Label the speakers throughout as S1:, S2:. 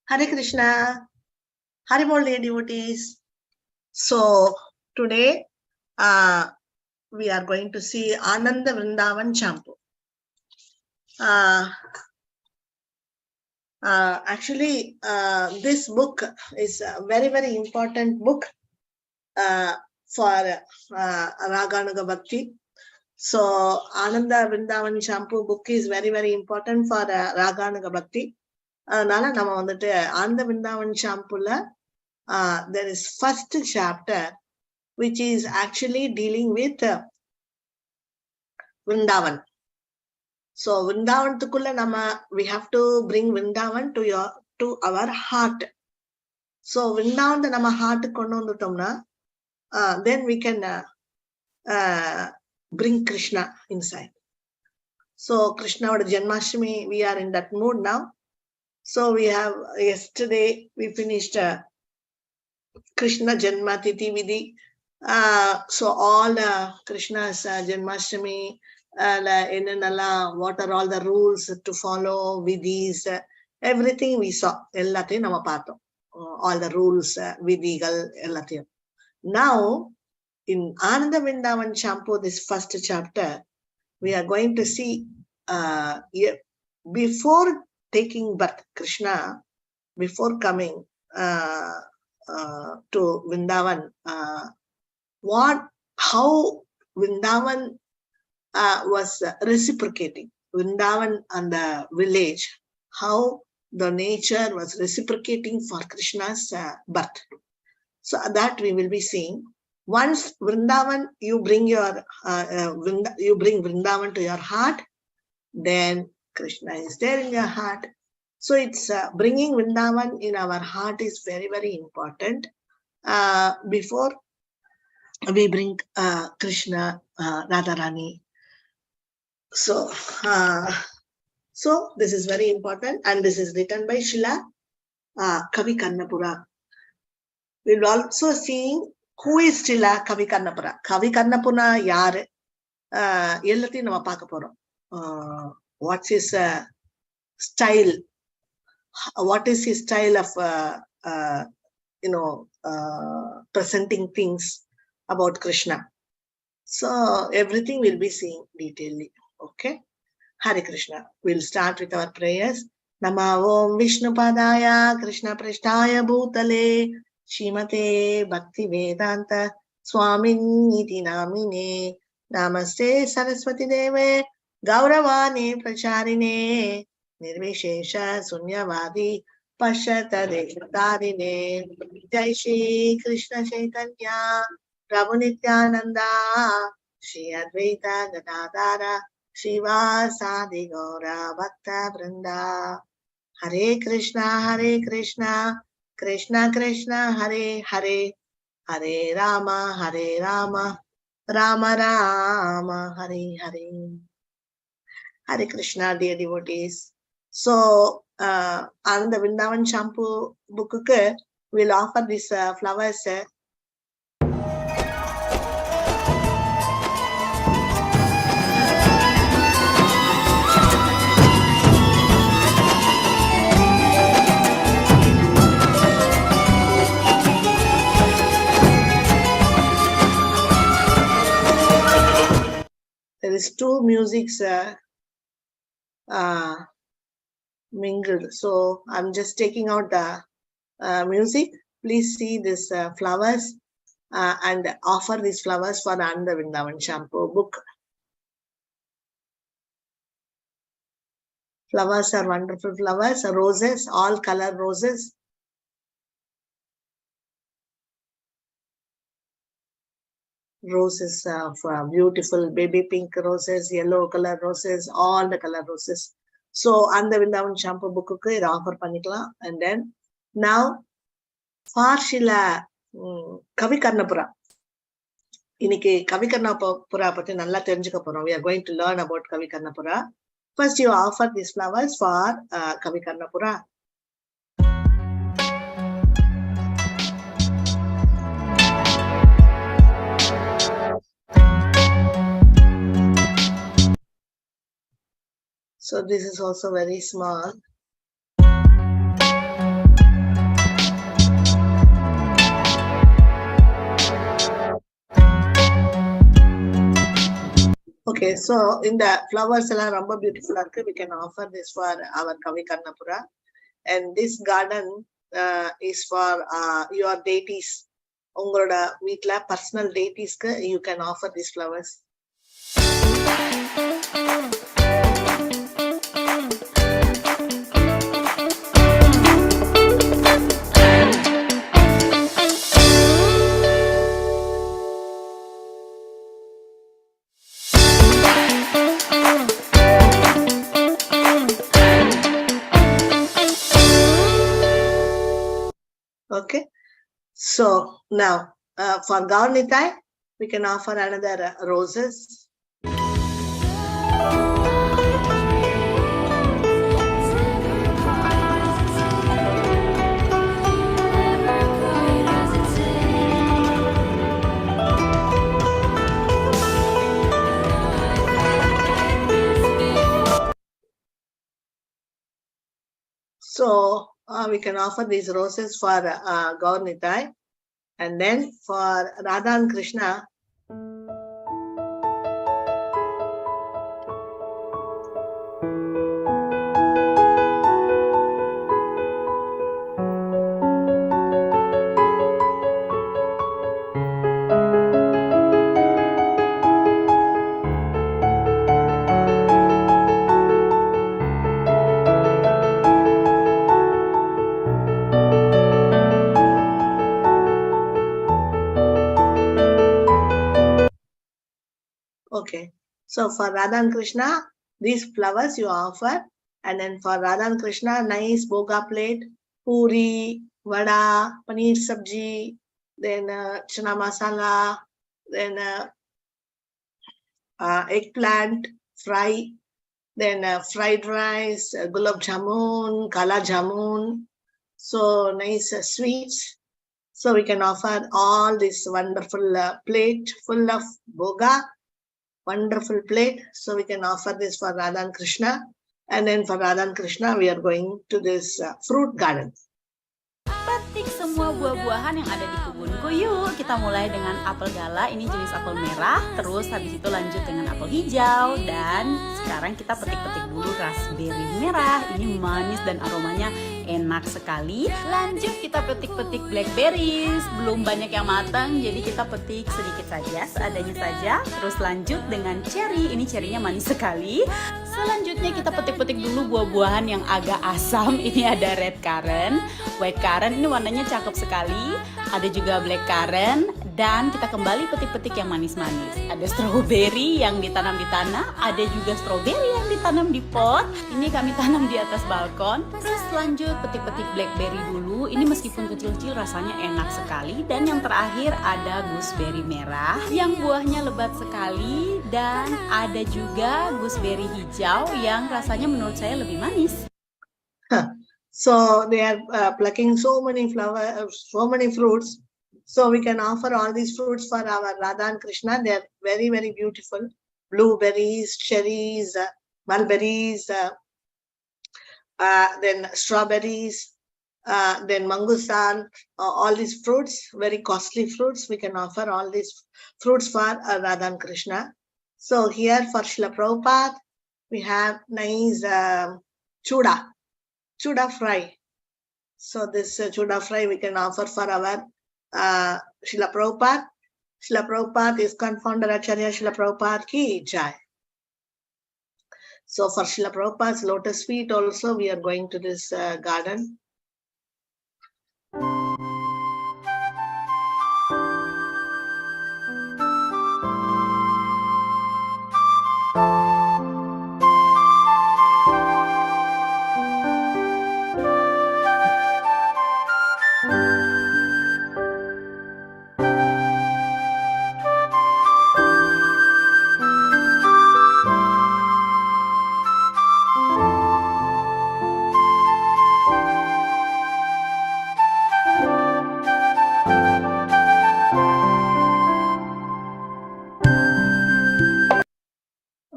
S1: Hare Krishna, Haribol dear devotees. So today we are going to see Anada Vrindavana Champu. Actually, this book is a very, very important book for Raganuga Bhakti. So Anada Vrindavana Champu book is very, very important for Raganuga Bhakti. அதனால நம்ம வந்துட்டு ஆனந்த Vrindavan ஷாம்புல there is first chapter which is actually dealing with Vrindavan. So Vrindavanத்துக்குள்ள நம்ம we have to bring Vrindavan to our heart. So Vrindavan நம்ம heart கொண்டு வந்துட்டோம்னா then we can bring Krishna inside. So Krishna oda Janmashtami, we are in that mood now. So we have yesterday we finished Krishna Janma Tithi Vidhi. So all Krishna's Janmashtami, what are all the rules to follow, vidhis, everything we saw. Ellathiyum nama paathom. All the rules, vidhigal, ellathiyum. Now, in Anada Vrindavana Champu, this first chapter, we are going to see before taking birth, Krishna, before coming to Vrindavan, how Vrindavan was reciprocating. Vrindavan and the village, how the nature was reciprocating for Krishna's birth. So that we will be seeing. Once Vrindavan, you bring Vrindavan to your heart, then Krishna is there in your heart. So it's bringing Vrindavan in our heart is very, very important before we bring Krishna, Radharani. So this is very important, and this is written by Srila Kavi Karnapura. We'll also see who is Srila Kavi Karnapura. Kavi Karnapura yaru? Ellathiyum nama paaka porom. What's his style? What is his style of presenting things about Krishna? So everything we'll be seeing detailedly. Okay, Hare Krishna. We'll start with our prayers. Nama Om Vishnu Padaya Krishna Prasthaya Bhutale Shrimate Bhakti Vedanta Swamin Iti Namine Namaste Saraswati Deve Gauravane Pracharine Nirvishesha Sunyavadi Pashyata Deshatarine Jai Shri Krishna Chaitanya Prabhu Nityananda Shri Advaita Gadadara Shivasadi Gaura Bhakta Vrinda. Hare Krishna Krishna Krishna Hare Hare Hare Rama Rama Rama Hare Hare. Hare Krishna, dear devotees. So, Anada Vrindavana Champu book will offer these flowers. There is two musics mingled. So I'm just taking out the music. Please see these flowers and offer these flowers for Anada Vrindavana Champu book. Flowers are wonderful flowers, roses, all color roses. Roses of beautiful baby pink roses, yellow color roses, all the color roses. So Anada Vrindavana Champu book offer panikalam. And then now for Srila Kavi Karnapura. Iniki Kavi Karnapura patti nalla therinjukka porom. We are going to learn about Kavi Karnapura. First you offer these flowers for Kavi Karnapura. So this is also very small. Okay, so in the flowers ella romba beautiful irukku, we can offer this for our Kavi Karnapura. And this garden is for your deities. Ungaloda veetla personal deities ku you can offer these flowers. Okay, so now for Gaurnitai, we can offer another roses. So we can offer these roses for Gaurnitai. And then for Radha and Krishna, okay. So for Radha and Krishna, these flowers you offer. And then for Radha and Krishna, nice boga plate, puri, vada, paneer sabji, then chana masala, then eggplant fry, then fried rice, gulab jamun, kala jamun. So nice sweets. So we can offer all this wonderful plate full of boga, wonderful plate. So we can offer this for Radha and Krishna. And then for Radha and Krishna, we are going to this fruit garden.
S2: Petik semua buah-buahan yang ada di kebunku. Yuk kita mulai dengan apel gala, ini jenis apel merah. Terus habis itu lanjut dengan apel hijau. Dan sekarang kita petik-petik dulu raspberry merah. Ini manis dan aromanya enak sekali. Lanjut kita petik-petik blackberries. Belum banyak yang matang, jadi kita petik sedikit saja, seadanya saja. Terus lanjut dengan cherry. Ini cherrynya manis sekali. Selanjutnya kita petik-petik dulu buah-buahan yang agak asam. Ini ada red currant, white currant, ini warnanya cakep sekali. Ada juga black currant, dan kita kembali petik-petik yang manis-manis. Ada strawberry yang ditanam di tanah, ada juga strawberry yang ditanam di pot. Ini kami tanam di atas balkon. Terus lanjut petik-petik blackberry dulu. Ini meskipun kecil-kecil rasanya enak sekali. Dan yang terakhir ada gooseberry merah yang buahnya lebat sekali, dan ada juga gooseberry hijau yang rasanya menurut saya lebih manis.
S1: So they are plucking so many flowers, so many fruits. So we can offer all these fruits for our Radha and Krishna. They are very, very beautiful. Blueberries, cherries, mulberries, then strawberries, then mangustan, all these fruits, very costly fruits. We can offer all these fruits for Radha and Krishna. So here for Srila Prabhupada, we have nice chuda fry. So this chuda fry we can offer for our Srila Prabhupada. Srila Prabhupada is confounder Acharya Srila Prabhupada ki jai. So for Srila Prabhupada's lotus feet also we are going to this garden.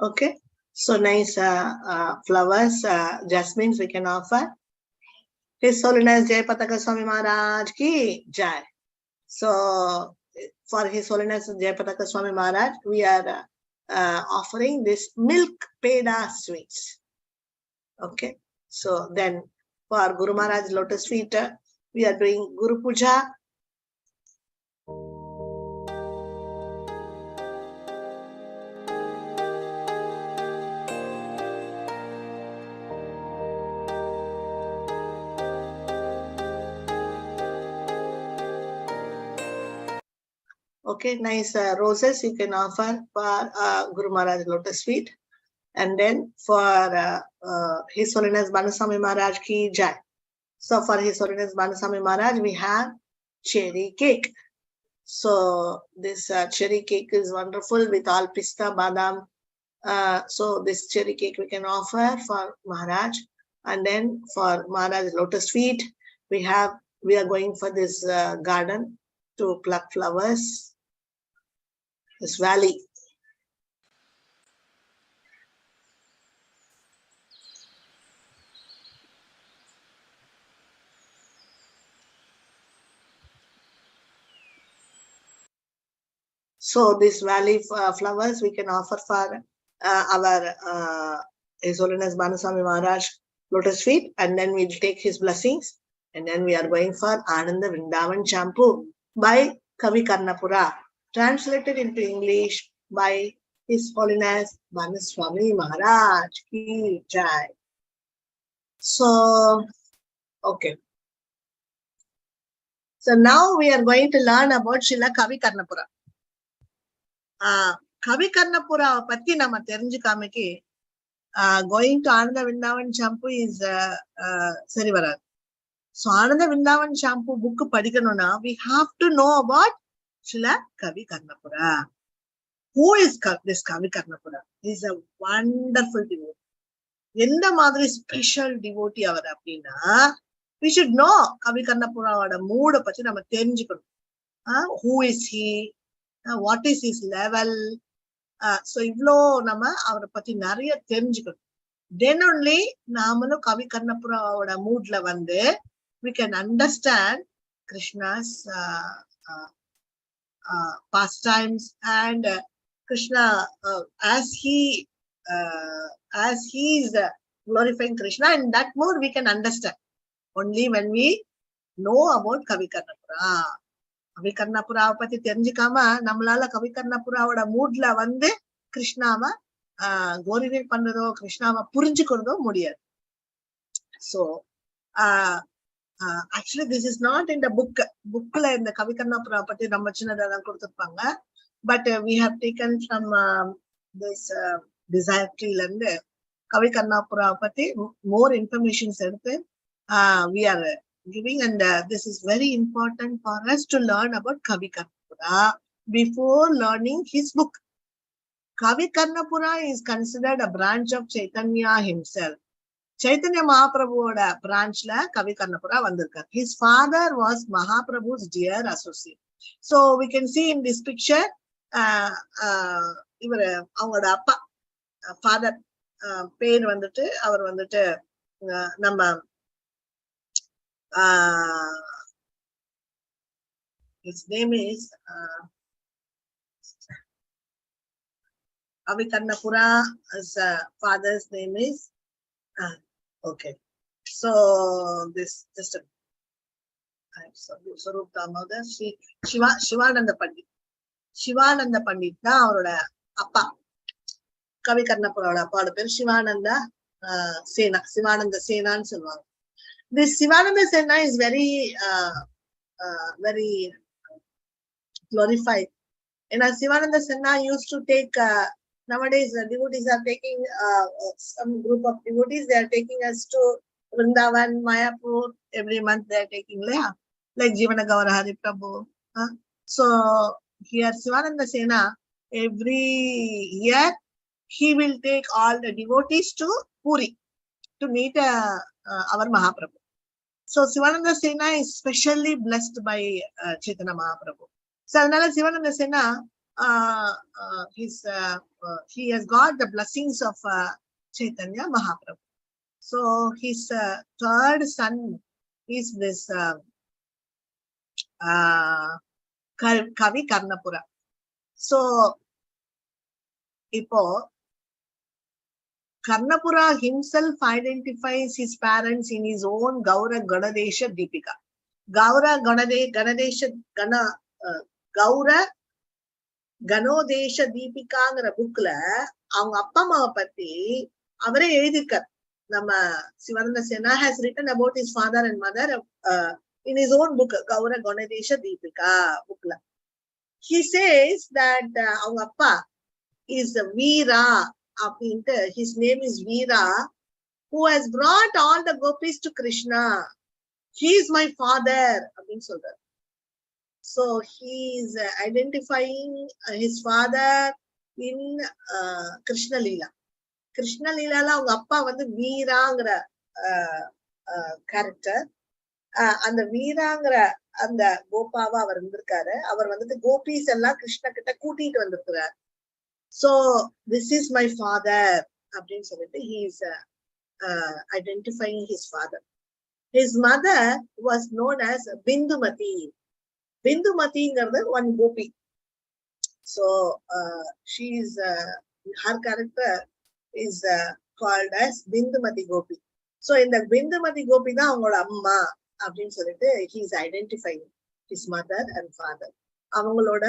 S1: Okay, so nice flowers, jasmines we can offer. His Holiness Jai Pataka Swami Maharaj ki jai. So for His Holiness Jai Pataka Swami Maharaj, we are offering this milk peda sweets. Okay, so then for Guru Maharaj lotus feet, we are doing Guru Puja. Okay, nice roses you can offer for Guru Maharaj lotus feet. And then for His Holiness Banasami Maharaj ki jai. So for His Holiness Banasami Maharaj, we have cherry cake. So this cherry cake is wonderful with all pista, badam. So this cherry cake we can offer for Maharaj. And then for Maharaj lotus feet, we are going for this garden to pluck flowers, this valley. So this valley flowers we can offer for our His Holiness Banasami Maharaj lotus feet, and then we'll take his blessings, and then we are going for Anada Vrindavana Champu by Kavi Karnapura, translated into English by His Holiness Banaswami Maharaj ki jai. So, okay. So now we are going to learn about Srila Kavi Karnapura. Kavi Karnapura patti nama therinjukamiki going to Anada Vrindavana Champu is sari varadu. So Anada Vrindavana Champu book padikanona, we have to know about Srila Kavi Karnapura. Who is this Kavi Karnapura? He is a wonderful devotee. Endha madri special devotee avaru appadina, we should know Kavi Karnapura oda mood patti nama therinjikkanum. Who is he? What is his level? So ivlo nama avara patti nariya therinjikkanum. Then only namalu Kavi Karnapura oda mood la vande we can understand Krishna's pastimes and Krishna as he is glorifying Krishna. In that mood we can understand only when we know about Kavi Karnapura. Kavi Karnapura patti therinjikama nammalaala Kavi Karnapura oda mood la vande Krishnava glorify pannadho, Krishnava purinjikonadho mudiyadu. So actually this is not in the book la in the Kavi Karnapura patti namma chinnadha koduthirupanga, but we have taken from this desire tree lande Kavi Karnapura patti more information eduthu we are giving, and this is very important for us to learn about Kavi Karnapura before learning his book. Kavi Karnapura is considered a branch of Chaitanya himself. Chaitanya Mahaprabhu's branch la Kavi Karnapura vandirkar. His father was Mahaprabhu's dear associate. So we can see in this picture, avanga appa father பேர் வந்துட்டு அவர் வந்துட்டு நம்ம his name is Kavi Karnapura. His father's name is okay. So this just a Sarup Damodar Shivananda Pandit. Shivananda Pandit da avaroda appa. Kavi Karnapura oda appa per Shivananda Sena. Shivananda Sena nu solluvaanga. This Shivananda Sena is very glorified. And Shivananda Sena used to take nowadays devotees are taking some group of devotees, they are taking us to Vrindavan, Mayapur every month. They are taking like Jivana Gaura Hari Prabhu. So here Shivananda Sena every year he will take all the devotees to Puri to meet our Mahaprabhu. So Shivananda Sena is specially blessed by Chaitanya Mahaprabhu. So another Shivananda Sena he has got the blessings of Chaitanya Mahaprabhu. So his third son is this Kavi Karnapura. So இப்போ Karnapura himself identifies his parents in his own Gaura Ganadesha Deepika. Gaura Ganadesha Gana Gaura Ganodesha Deepikaங்கிற புக்ல அவங்க அப்பா அம்மாவை பத்தி அவரே எழுதியிருக்கார். நம்ம சிவானந்த சேனா has written about his father and mother in his own book Gaura Ganodesha Deepika bookல. He says that அவங்க அப்பா is Veera அப்படின்ட்டு, his name is Veera, who has brought all the gopis to Krishna. He is my father அப்படின்னு சொல்றார். So he is identifying his father in Krishna Leela. Krishna Leela la அவங்க அப்பா வந்து வீராங்கிற character. அந்த வீராங்கிற அந்த கோபாவா அவர் இருந்திருக்காரு. அவர் வந்துட்டு கோபிஸ் எல்லாம் கிருஷ்ண கிட்ட கூட்டிட்டு வந்திருக்கிறார். So this is my father அப்படின்னு சொல்லிட்டு he is identifying his father. His mother was known as Bindumati. Bindumatiங்கிறது one gopi. So she is her character is called as Bindumati Gopi. So in the Bindumati Gopi தான் அவங்களோட அம்மா அப்படின்னு சொல்லிட்டு he is identifying his mother and father. அவங்களோட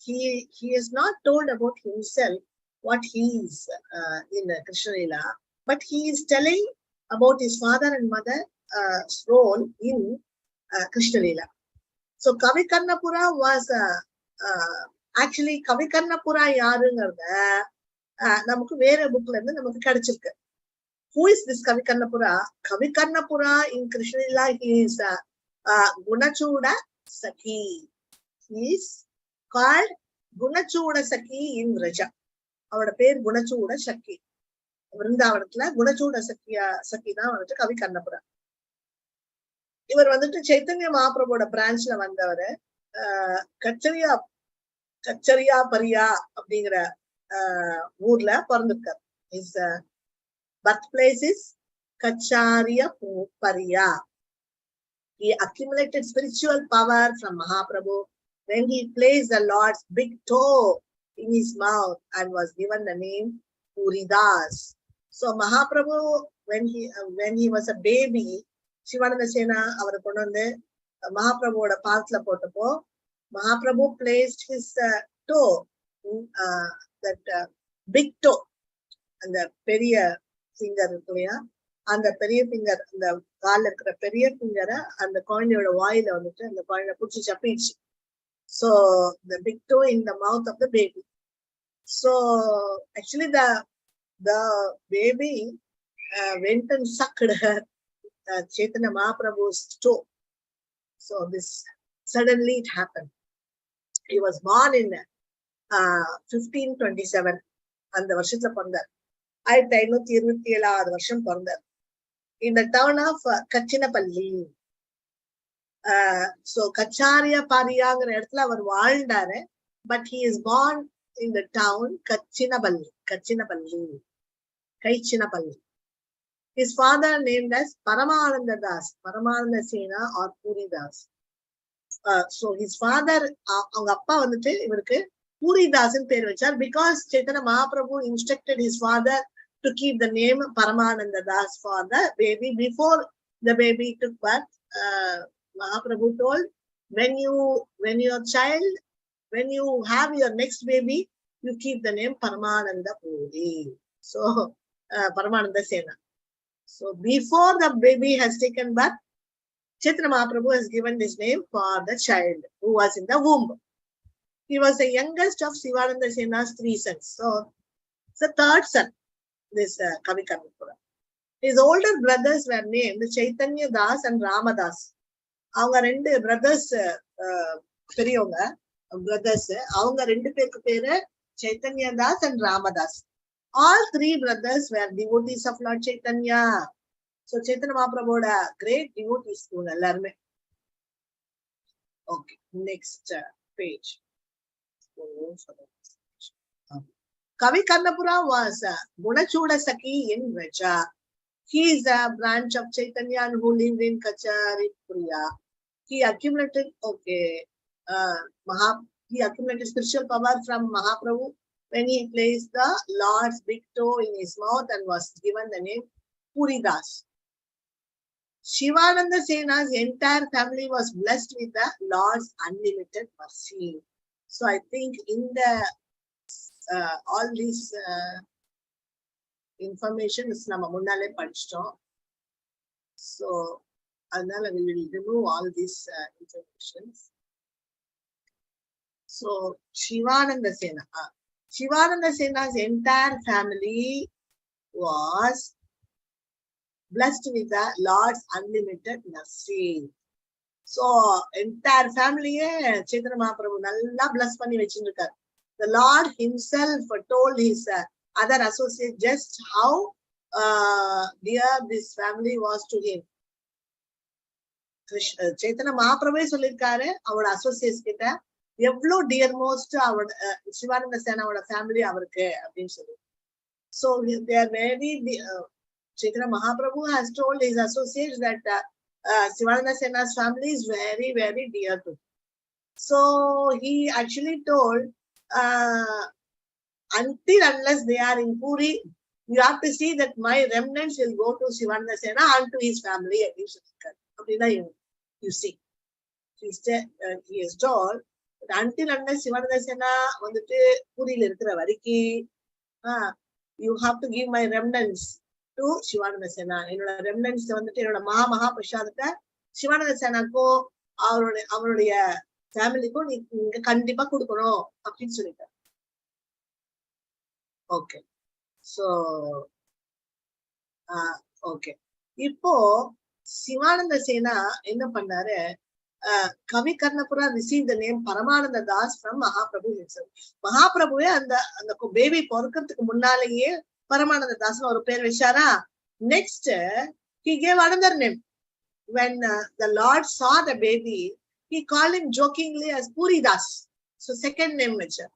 S1: he has not told about himself what he is in Krishna Leela, but he is telling about his father and mother role in Krishna Leela. So Kavi Karnapura was actually Kavi Karnapura யாருங்கிறத நமக்கு வேற புக்ல இருந்து நமக்கு கிடைச்சிருக்கு. Who is this Kavi Karnapura? Kavi Karnapura in Krishna Leela, he is Gunachuda Sakhi. He is called Gunachuda Sakhi in Vraja. அவரோட பேர் Gunachuda Sakhi. விருந்தாவனத்துல Gunachuda Sakhi தான் வந்துட்டு கவி கர்ணபுரா. இவர் வந்துட்டு சைத்தன்ய மகாபிரபுவோட பிரான்ச்ல வந்தவர். கச்சரியா பரியா அப்படிங்கிற ஊர்ல பிறந்திருக்கார். His birthplace is Kachariya Pariya. He accumulated spiritual power from Mahaprabhu when he placed the Lord's big toe in his mouth and was given the name Puridas. So Mahaprabhu, when he was a baby, Shivananda Sena அவரை கொண்டு வந்து மகாபிரபுவோட பாதத்துல போட்டப்போ Mahaprabhu placed his toe, that big toe, அந்த பெரிய finger இருக்கு இல்லையா, அந்த பெரிய ஃபிங்கர், அந்த கால்ல இருக்கிற பெரிய ஃபிங்கரை அந்த குழந்தையோட வாயில வந்துட்டு அந்த குழந்தை பிடிச்சி சப்பிடுச்சு. So the big toe in the mouth of the baby. So actually the baby went and sucked her Chaitanya Mahaprabhu's toe. So this suddenly it happened. He was born in 1527. அந்த வருஷத்துல பிறந்தார். 1527 வருஷம் பிறந்தார். In the town of Kachinapalli. So Kachariya Pariyaங்கிற இடத்துல அவர் வாழ்ந்தாரு. But he is born in the town Kachinapalli. His father named as Paramananda Das, Paramananda Sena or Puri Das. So his father, அவங்க அப்பா வந்துட்டு இவருக்கு பூரிதாசன் பேர் வச்சார் because Chaitanya Mahaprabhu instructed his father to keep the name Paramananda Das for the baby. Before the baby took birth, Mahaprabhu told, when you have your next baby, you keep the name Paramananda Puri. So Paramananda Sena. So before the baby has taken birth, Chaitanya Mahaprabhu has given this name for the child who was in the womb. He was the youngest of Sivananda Sena's 3 sons. So it's the third son, this Kavi Karnapura. His older brothers were named Chaitanya Das and Ramadas. அவங்க 2 brothers பெரியவங்க brothers. அவங்க 2 பேருக்கு பேரு Chaitanya Das and Ramadas. All 3 brothers were devotees of Lord Chaitanya. So Chaitanya Mahaprabhuவோட great devotees எல்லாருமே. Okay, next page. Kavi Karnapura was Gunachuda Sakhi in Vraja. He is a branch of Chaitanya who lived in Kachariya. He accumulated spiritual power from Mahaprabhu when he placed the Lord's big toe in his mouth and was given the name Puridas. Shivananda Sena's entire family was blessed with the Lord's unlimited mercy. So I think in the all these information is nama munnale padichtom. So adnala we will remove all these informations. So Shivananda Sena's entire family was blessed with the Lord's unlimited mercy. So entire family Chaitanya Mahaprabhu nalla bless panni vechindukar. The Lord himself told his other associates just how dear this family was to him. Chaitanya Mahaprabhu சொல்லிருக்காரு அவரோட associates கிட்ட எவ்வளவு dearmost அவரோட Sivananda சேனாவோட family அவருக்கு அப்படின்னு சொல்லி. So they are very Chaitanya Mahaprabhu has told his associates that Sivananda Sena's family is very, very dear to him. So he actually told, until unless they are in Puri, you have to see that my remnants will go to Sivananda Sena and to his family. You see, he is told that until unless Sivananda Sena வந்துட்டு பூரியில இருக்கிற வரைக்கும் you have to give my remnants to Shivananda Sena. என்னோட remnants வந்துட்டு என்னோட மகா பிரசாதத்தை சிவானந்த சேனாக்கோ அவருடைய ஃபேமிலிக்கும் நீங்க கண்டிப்பா கொடுக்கணும் அப்படின்னு சொல்லிட்டார். ஓகே, சோ ஓகே, இப்போ சிவானந்த சேனா என்ன பண்ணாரு, கவி கர்ணபுரா received the name Paramananda Das from Mahaprabhu himself. மகாபிரபுவே அந்த பேபி பிறக்கிறதுக்கு முன்னாலேயே பரமானந்த தாஸ்னு ஒரு பேர் வச்சாரா. Next he gave another name. When the Lord saw the baby, he called him jokingly as Puri Das. So second name vachar.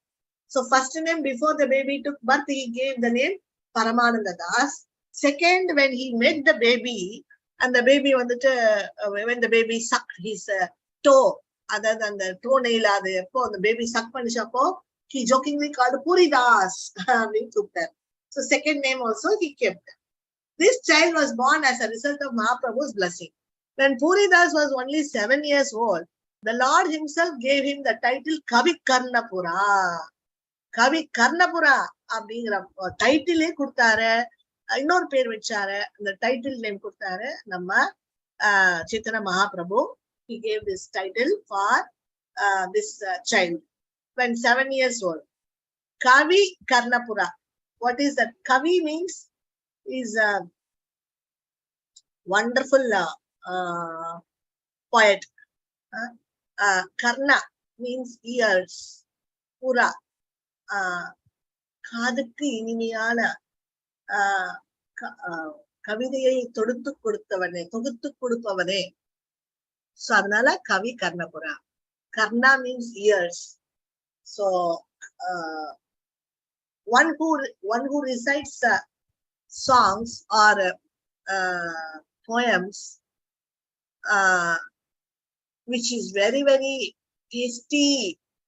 S1: So first name before the baby took birth, he gave the name Paramananda Das. Second, when he met the baby and the baby when the baby sucked his toe, other than the toenail, the baby sucked panichappo, he jokingly called Puri Das. So second name also he kept. This child was born as a result of Mahaprabhu's blessing. When Puri Das was only 7 years old, the Lord himself gave him the title Kavi Karnapura. Kavi Karnapura அப்படிங்கிற டைட்டிலே கொடுத்தாரு. இன்னொரு பேர் வச்சாரு, அந்த title name கொடுத்தாரு நம்ம Chaitanya Mahaprabhu. He gave this title for this child when 7 years old. Kavi Karnapura. What is that? Kavi means is a wonderful poet. Karna means ears. Pura காதுக்கு இனிமையான கவிதையை தொடுத்து கொடுப்பவனே. So அதனால கவி கர்ணபுரா. Karna means ears. So one who recites songs or poems which is very, very tasty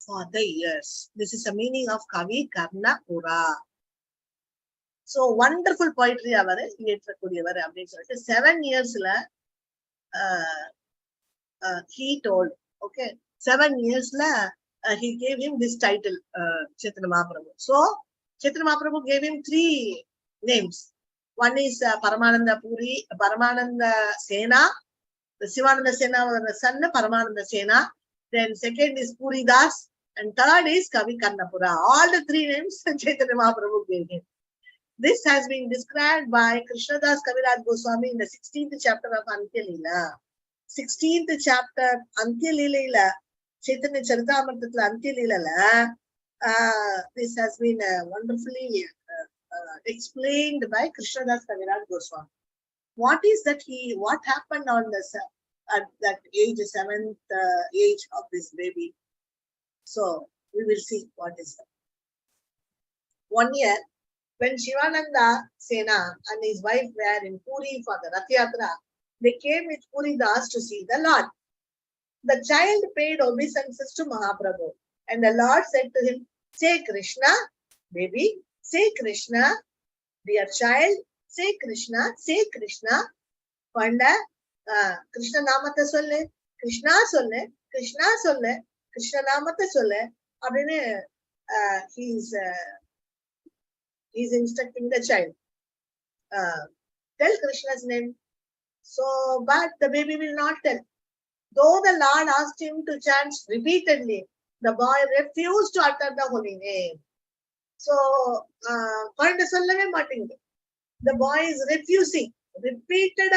S1: for the ears. This is the meaning of Kavi Karnapura. So wonderful poetry அவரு இயற்றக்கூடியவர் அப்படின்னு சொல்லிட்டு 7 yearsல he told, okay, 7 yearsல he gave him this title, Chaitanya Mahaprabhu. So Chaitanya Mahaprabhu gave him 3 names. One is Paramananda Sena. The Sivananda Sena was the son of Paramananda Sena. Then second is Puri Das, and third is Kavi Karnapura. All the 3 names Chaitanya Mahaprabhu gave him. This has been described by Krishnadas Kaviraj Goswami in the 16th chapter of Antya Leela. 16th chapter Antya Leela, Chaitanya Charitamritathula Antya Leela, this has been wonderfully explained by Krishnadas Kaviraj Goswami. What happened on at that age, 7th age of this baby? So we will see what is that. 1 year, when Shivananda Sena and his wife were in Puri for the Rath Yatra, they came with Puri Das to see the Lord. The child paid obeisances to Mahaprabhu, and the Lord said to him, "Say Krishna, baby, say Krishna. Dear child, say Krishna, say Krishna. Panda, Krishna Namata Solle, Krishna Solle, Krishna Solle, Krishna Namata Solle. Abhine, he's instructing the child. Tell Krishna's name. So, but the baby will not tell. Though the Lord asked him to chant repeatedly, the boy refused to utter the holy name. So, the boy is refusing. Repeated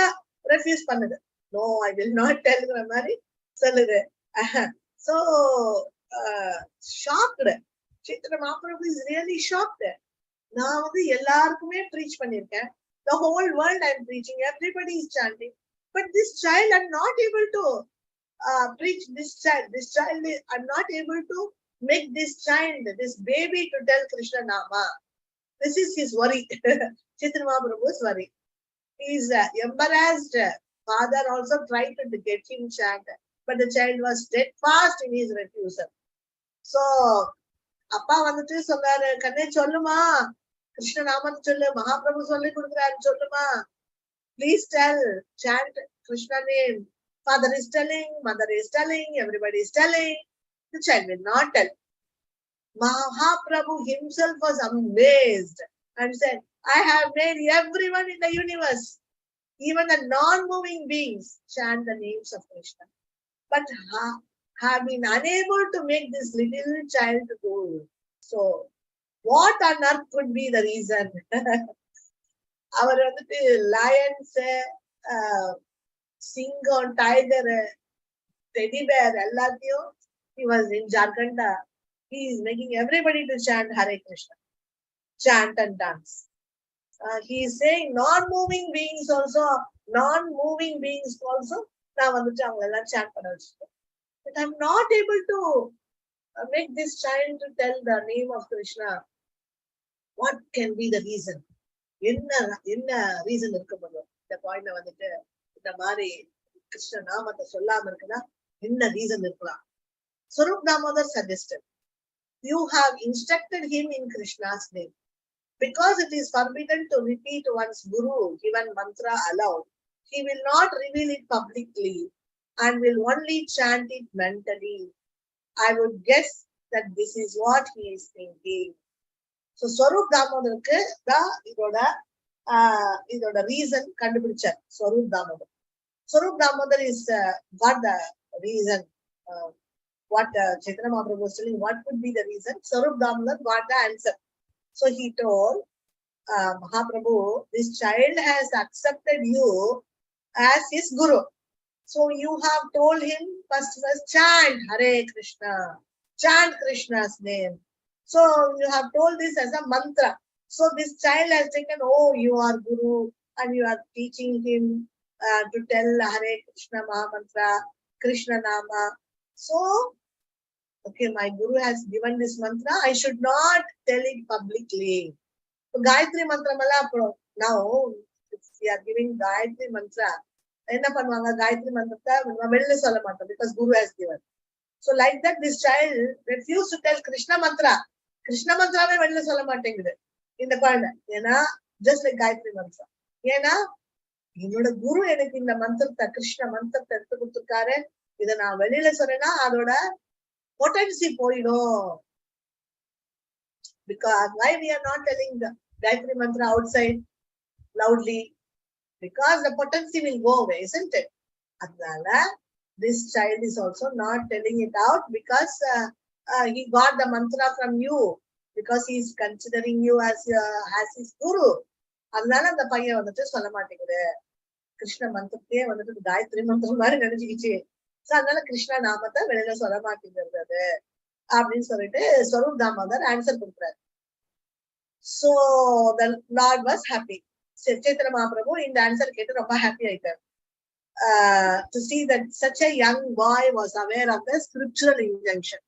S1: refuse பண்ணுது. No, I will not tell மாதிரி சொல்லுது. So, shocked. Chaitanya Mahaprabhu is really shocked. நான் வந்து எல்லாருக்குமே preach பண்ணிருக்கேன். The whole world I am preaching. Everybody is chanting. But this child, I am not able to preach this child. This child, I am not able to make this child, this baby to tell Krishna Nama. This is his worry. Chaitanya Mahaprabhu's worry. He is embarrassed. Father also tried to get him chant, but the child was steadfast in his refusal. So, அப்பா வந்துட்டு சொன்னாரு, கண்ணே சொல்லுமா, கிருஷ்ண நாமத்தை சொல்லு, மகாபிரபு சொல்லி கொடுக்குறாரு சொல்லுமா, please tell, chant Krishna name. Father is telling, mother is telling, everybody is telling. The child will not tell. Mahaprabhu himself was amazed and said, I have made everyone in the universe, even the non-moving beings, chant the names of Krishna, but have been unable to make this little child do. So, what on earth could be the reason? அவர் வந்துட்டு Lions, சிங்கம், tiger, teddy bear எல்லாத்தையும் he was in Jharkhand. He is making everybody to chant Hare Krishna, chant and dance. He is saying non-moving beings also, நான் வந்துட்டு அவங்க எல்லாம் chant பண்ண வச்சிருக்கேன். But I'm not able to make this child to tell the name of Krishna. What can be the reason? என்ன reason இருக்க முடியும்? இந்த பாயிண்ட்ல வந்துட்டு இந்த மாதிரி கிருஷ்ண நாமத்தை சொல்லாம இருக்குன்னா என்ன ரீசன் இருக்கலாம்? Swarup Damodar suggested, you have instructed him in Krishna's name. Because it is forbidden to repeat one's guru given mantra aloud, he will not reveal it publicly and will only chant it mentally. I would guess that this is what he is thinking. So Swarup Damodarku இதோட reason கண்டுபிடிச்சார் Swarup Damodar. Swarup Damodar is got the reason. What Chaitanya Mahaprabhu was telling, what could be the reason? Swarup Damodar got the answer. So he told Mahaprabhu, this child has accepted you as his guru. So you have told him first chant Hare Krishna, chant Krishna's name. So you have told this as a mantra. So this child has taken, oh, you are guru and you are teaching him to tell Hare Krishna Mahamantra, Krishna Nama. So, okay, my guru has given this mantra, I should not tell it publicly. So Gayatri Mantra mala now, if we are giving Gayatri Mantra, enna panuvanga Gayatri Mantra velila solla maattam because guru has given. So like that, this child refused to tell Krishna Mantra. Krishna Mantra ve velila solla maatengudhu இந்த குழந்தை. ஏன்னா just like Gayatri Mantra. ஏன்னா என்னோட குரு எனக்கு இந்த மந்திரத்தை, கிருஷ்ண மந்திரத்தை எடுத்து கொடுத்துருக்காரு, இதை நான் வெளியில சொன்னேன்னா அதோட பொட்டன்சி போயிடும். Because why we are not telling the Gayatri Mantra outside loudly? Because the potency will go away, isn't it? அதனால this child is also not telling it out because he got the mantra from you, because he is considering you as his guru. அதனால அந்த பையன் வந்துட்டு சொல்ல மாட்டேங்குது, கிருஷ்ண மந்திரத்தையே வந்துட்டு காயத்ரி மந்திரம் மாதிரி நினைச்சுக்கிச்சு. சோ அதனால கிருஷ்ண நாமத்தை வெளியில சொல்ல மாட்டேங்கிறது அப்படின்னு சொல்லிட்டு Swarup Damodar ஆன்சர் கொடுக்குறாரு. So the Lord was happy. Chaitanya Mahaprabhu இந்த ஆன்சர் கேட்டு ரொம்ப ஹாப்பி ஆயிட்டார். To see that such a young boy was aware of the scriptural injunction.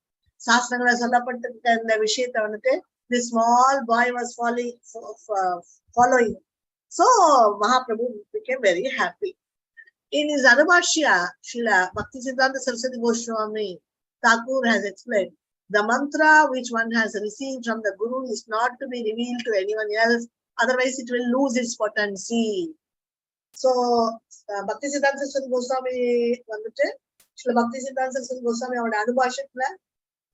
S1: சாஸ்திரங்களை சொல்லப்பட்டிருக்க இந்த விஷயத்தை வந்துட்டு the small boy was following. So Mahaprabhu became very happy. In his Anubhashya, Srila Bhaktisiddhanta Saraswati Goswami Thakur has explained, The mantra which one has received from the Guru is not to be revealed to anyone else, otherwise it will lose its potency. So, Bhakti Siddhanta Saraswati Goswami வந்துட்டு ஸ்ரீ பக்தி சித்தாந்த சரஸ்வதி கோஸ்வாமி அவரோட அனுபாஷத்துல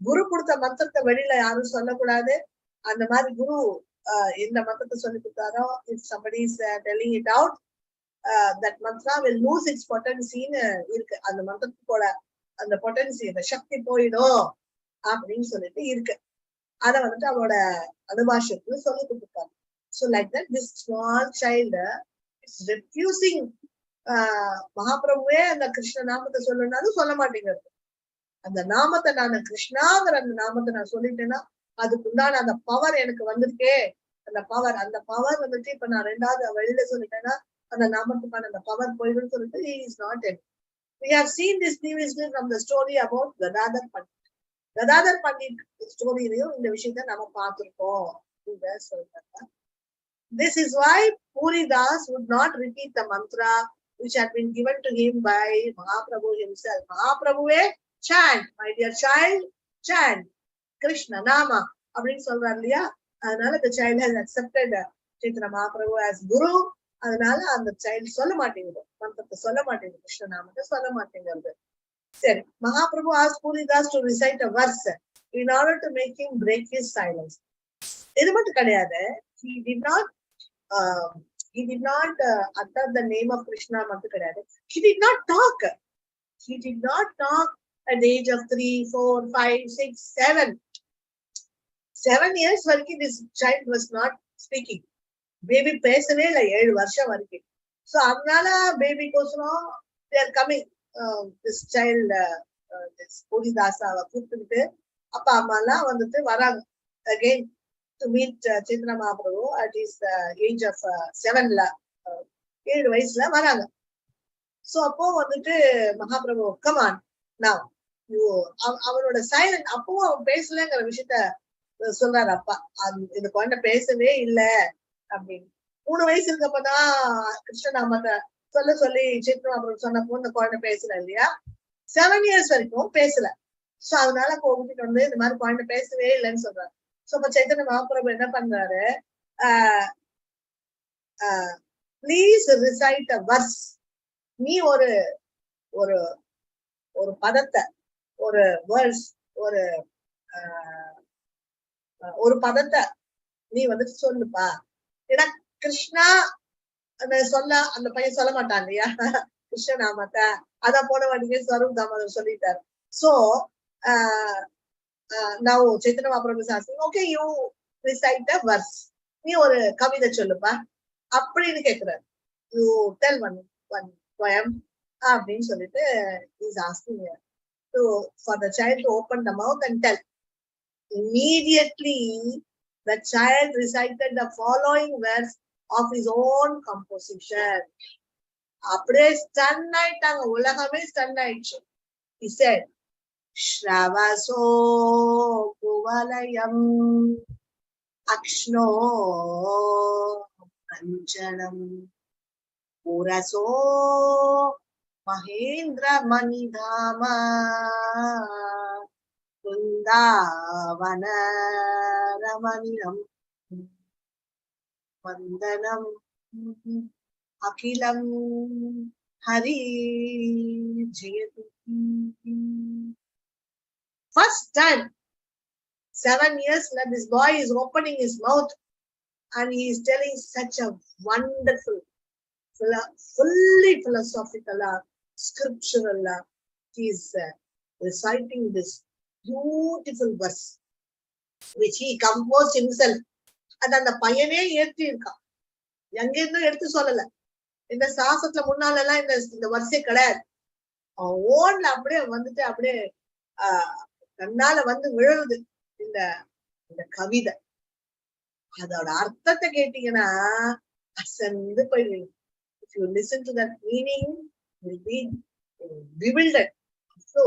S1: குரு கொடுத்த மந்திரத்தை வெளியில யாரும் சொல்லக்கூடாது. அந்த மாதிரி குரு இந்த மந்திரத்தை சொல்லி கொடுத்தாரோ, if somebody is telling it out, that mantra will lose its potency இருக்கு. அந்த மந்திரத்தோட அந்த பொட்டன்சி, அந்த சக்தி போயிடும் அப்படின்னு சொல்லிட்டு இருக்கு. அதை வந்துட்டு அவரோட அனுபாஷத்துல சொல்லி கொடுத்துருக்காரு. So like that, this small child is refusing மகாபிரபுவே அந்த கிருஷ்ண நாமத்தை சொல்லணும்னாலும் சொல்ல மாட்டேங்கிறது. அந்த நாமத்தை நான் கிருஷ்ணாங்கிற அந்த நாமத்தை நான் சொல்லிட்டேன்னா அதுக்குண்டான அந்த பவர் எனக்கு வந்திருக்கே. அந்த பவர் வந்துட்டு இப்ப நான் ரெண்டாவது வெளியில சொல்லிட்டேன்னா அந்த நாமத்துக்கான அந்த பவர் போயிடும் சொல்லிட்டு he is not it. We have seen this previously from the story about Gadadhar Pandit. Gadadhar Pandit ஸ்டோரியிலையும் இந்த விஷயத்த நம்ம பார்த்திருக்கோம். This is why Puri Das would not repeat the mantra which had been given to him by Mahaprabhu himself. Mahaprabhuவே chant, my dear child, chant Krishna Nama அப்படின்னு சொல்றாரு இல்லையா. அதனால the child has accepted Chaitanya Mahaprabhu as Guru. அதனால அந்த child சொல்ல மாட்டேங்குது, மந்திரத்தை சொல்ல மாட்டேங்குது, கிருஷ்ண நாமத்தை சொல்ல மாட்டேங்கிறது. சரி, Mahaprabhu asked Puri Das to recite a verse in order to make him break his silence. இது மட்டும் கிடையாது, he did not utter the name of Krishna மட்டும் கிடையாது. He did not talk at the age of 3, 4, 5, 6, 7 years வரைக்கும் this child was not speaking. Baby பேசவே இல்லை 7 வருஷம் வரைக்கும். So அதனால பேபி கோசரம் they are coming, this child, this Puri Dasaவை கூப்பிட்டு அப்பா அம்மா எல்லாம் வந்துட்டு வராங்க again to meet Chaitanya Mahaprabhu at his age of 7 7 வயசுல வராங்க. So அப்போ வந்துட்டு Mahaprabhu come on now you, அவனோட சைலண்ட் அப்பவும் அவன் பேசலங்கிற விஷயத்த சொல்றாரு அப்பா. இந்த குழந்தை பேசவே இல்லை அப்படின்னு. 3 வயசு இருக்கப்பதான் கிருஷ்ண நாமத்தை சொல்லி Chaitanya Mahaprabhu சொன்னப்போ இந்த குழந்தை பேசல இல்லையா. 7 years வரைக்கும் பேசல. சோ அதனால கூப்பிட்டு வந்து இந்த மாதிரி குழந்தை பேசவே இல்லைன்னு சொல்றாரு. சோ இப்ப Chaitanya Mahaprabhu என்ன பண்றாரு, please recite a verse. நீ ஒரு ஒரு ஒரு பதத்தை, ஒரு வேர்ஸ், ஒரு பதத்தை நீ வந்துட்டு சொல்லுப்பா. ஏன்னா கிருஷ்ணா சொல்ல அந்த பையன் சொல்ல மாட்டான் இல்லையா கிருஷ்ண நாமத்தை. அதான் போன வாட்டியே ஸ்வரூப் தாமோதர் சொல்லிட்டாரு. So now Chaitanya Mahaprabhu is asking, okay, you recite a verse. நீ ஒரு கவிதை சொல்லுப்பா அப்படின்னு கேக்குறாரு. You tell one poem அப்படின்னு சொல்லிட்டு he's asking to for the child to open the mouth and tell. Immediately the child recited the following verse of his own composition. அப்படியே stun ஆயிட்டாங்க, உலகமே ஸ்டன் ஆயிடுச்சு. He said, Shravaso Kuvalayam Akshno Kanchanam Puraso Mahendra Manidhama Vrindavana Ramaniyam Vandanam Akilam Hari Jayati. First time, 7 years, this boy is opening his mouth and he is telling such a wonderful, fully philosophical, scriptural, he is reciting this beautiful verse which he composed himself. And அந்த பையனே ஏற்றி இருக்கான், எங்க இருந்தும் எடுத்து சொல்லல. இந்த சாசத்துல முன்னால எல்லாம் இந்த வருஷே கிடையாது. அவன் ஓன்ல அப்படியே வந்துட்டு அப்படியே கண்ணால வந்து விழுது இந்த கவிதை. அதோட அர்த்தத்தை கேட்டீங்கன்னா அசந்து போயிடுவீங்க. If you listen to that meaning, you will be bewildered. So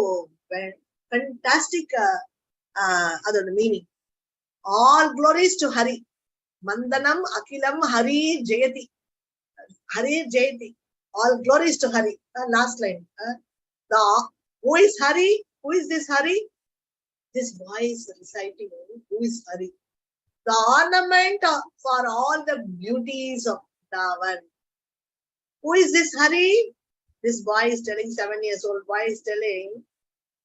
S1: fantastic அதோட meaning. All glories to Hari. Mandanam Akilam Hari Jayati. Hari Jayati. All glories to Hari. Last line. Who is Hari? Who is this Hari? this boy is reciting, who is Hari? The ornament for all the beauties of Vrindavan. Who is this Hari? This boy is telling, 7 years old boy is telling,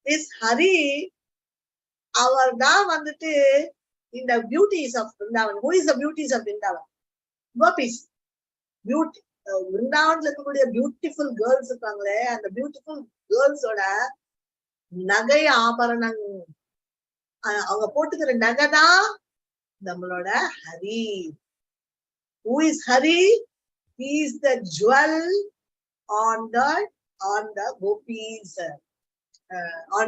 S1: this Hari, our vandute in the beauties of Vrindavan. Who is the beauties of Vrindavan? Gopis. Beauty. Vrindavan beautiful girls இருக்காங்களே, அந்த beautiful girls ஓட நகை ஆபரணம் அவங்க போட்டுக்கிற நகைதான் நம்மளோட Hari. Who is Hari? He is the jewel on the gopis. On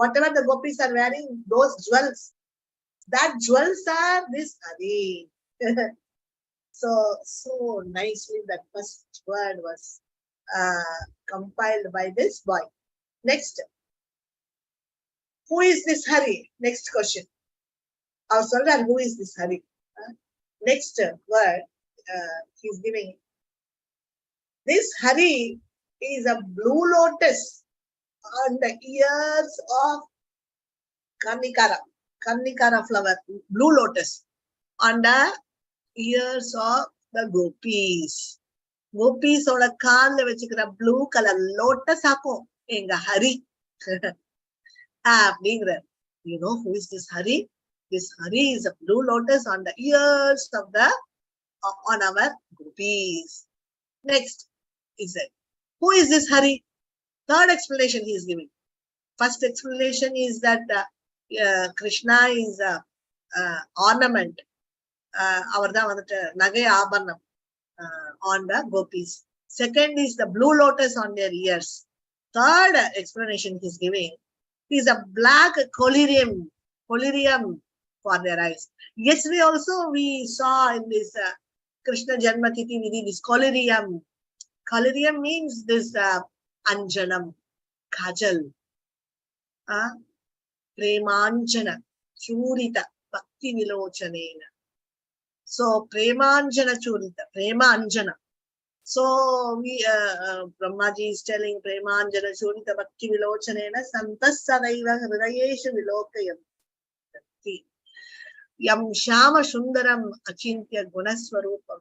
S1: whatever the gopis are wearing, those jewels, that jewels are this Hari. So nicely that first word was compiled by this boy. Next, who is this Hari? Next question. Who is this Hari? Next word he's giving. This Hari is a blue lotus on the ears of Karnikara flower, blue lotus on the ears of the gopis. Gopis oda kaalla vechikira blue color lotus akum enga Hari. You know who is this Hari? This Hari is a blue lotus on the ears of on our gopis. Next is it. Who is this Hari? Third explanation he is giving. First explanation is that Krishna is ornament. Avarda vandute nagai aabaranam on the gopis. Second is the blue lotus on their ears. Third explanation he is giving is a black collyrium for their eyes. Yesterday also we saw in this Krishna Janmatithi Nidhi this collyrium. Collyrium means this anjanam, kajal, premanjana, churita, bhakti vilochanena. So premanjana churita, prema anjana. So we Brahmaji is telling premanjana churita bhakti vilochanena santas sadaiva hridayeshu vilokayam. Yam Shama Sundaram Achintya Gunaswarupam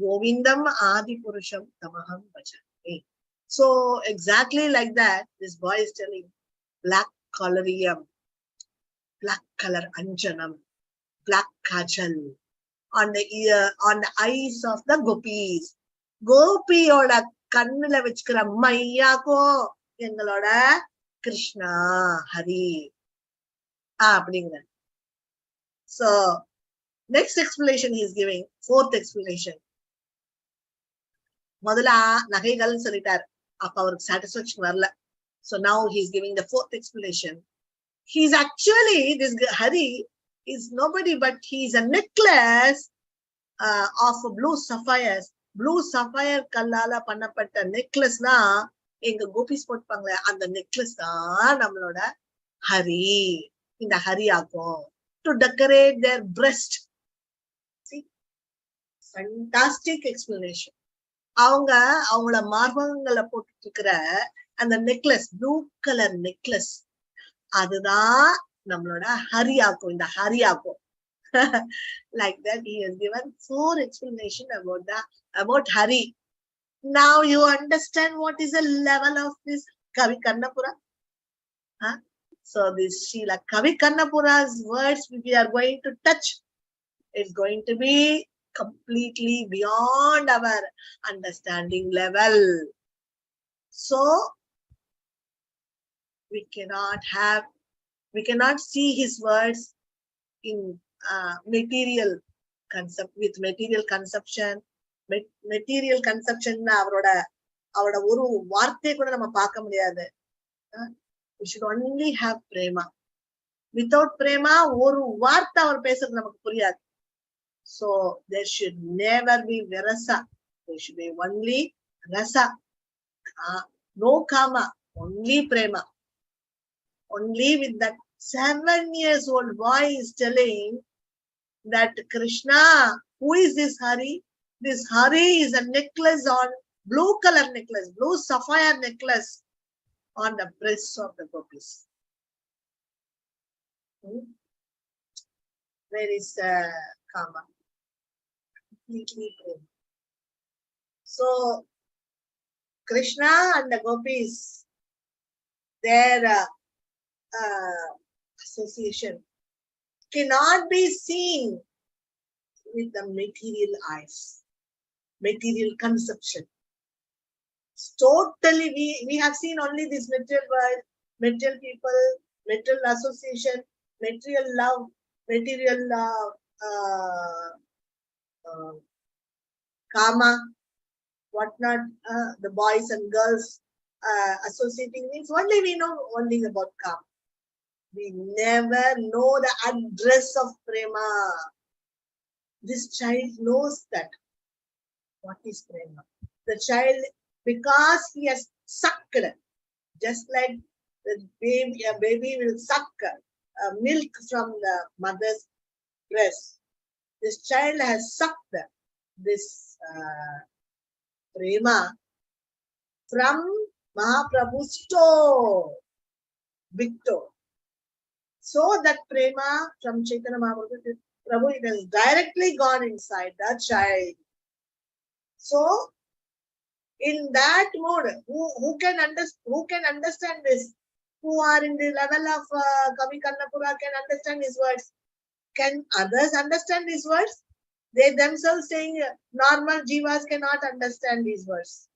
S1: Govindam Adi Purusham Tamaham Bhajame. So exactly like that, this boy is telling black collyrium, black color anjanam, black kajal on the ear, on the eyes of the gopis. Gopi oda kannula vechikira mayyako engaloda Krishna Hari. அப்படிங்கிற. So next explanation he is giving, fourth explanation. முதல்ல நகைகள் சொல்லிட்டார், அப்ப அவருக்கு satisfaction வரல. So now he is giving the fourth explanation. He is actually, this Hari is nobody but he is a necklace of blue sapphires. Blue sapphire கல்லால பண்ணப்பட்ட necklace தான் எங்க கோபிஸ் போட்டுப்பாங்களே, அந்த necklace தான் நம்மளோட Hari. இந்த Hari ஆகும் to decorate their breast. See, fantastic explanation. அவங்கள மார்பகங்களை போட்டு இருக்கிற அந்த நெக்லஸ், ப்ளூ கலர் நெக்லஸ், அதுதான் நம்மளோட Hari ஆகும், இந்த Hari ஆகும். Like that he has given 4 explanation about Hari. Now you understand what is the level of this Kavi Kannapura. So this Srila Kavi Kannapura's words we are going to touch. It's going to be completely beyond our understanding level. So we cannot see his words in material concept, with material conception. Material conception அவரோட ஒரு வார்த்தை கூட நம்ம பார்க்க முடியாது. We should only have prema. Without prema ஒரு வார்த்தை அவர் பேசுறது நமக்கு புரியாது. So there should never be virasa. There should be only rasa. No kama, only prema. Only with that 7 years old boy is telling that Krishna, who is this Hari? This Hari is a necklace on blue color necklace, blue sapphire necklace on the breasts of the gopis. Where is Kama? Completely prema. So Krishna and the gopis, their association cannot be seen with the material eyes, material conception. Totally, we have seen only this material world, material people, material association, material love, material karma, whatnot, the boys and girls associating means only we know only about karma. We never know the address of prema. This child knows that. What is prema? The child, because he has sucked, just like the baby, a baby will suck milk from the mother's breast. This child has sucked this prema from Mahaprabhu's store, Victor. So that prema from Chaitanya Mahaprabhu, it has directly gone inside the child. So, in that mode, who can understand this? Who are in the level of Kavi Karnapura can understand his words? Can others understand these words? They themselves saying normal jivas cannot understand these words.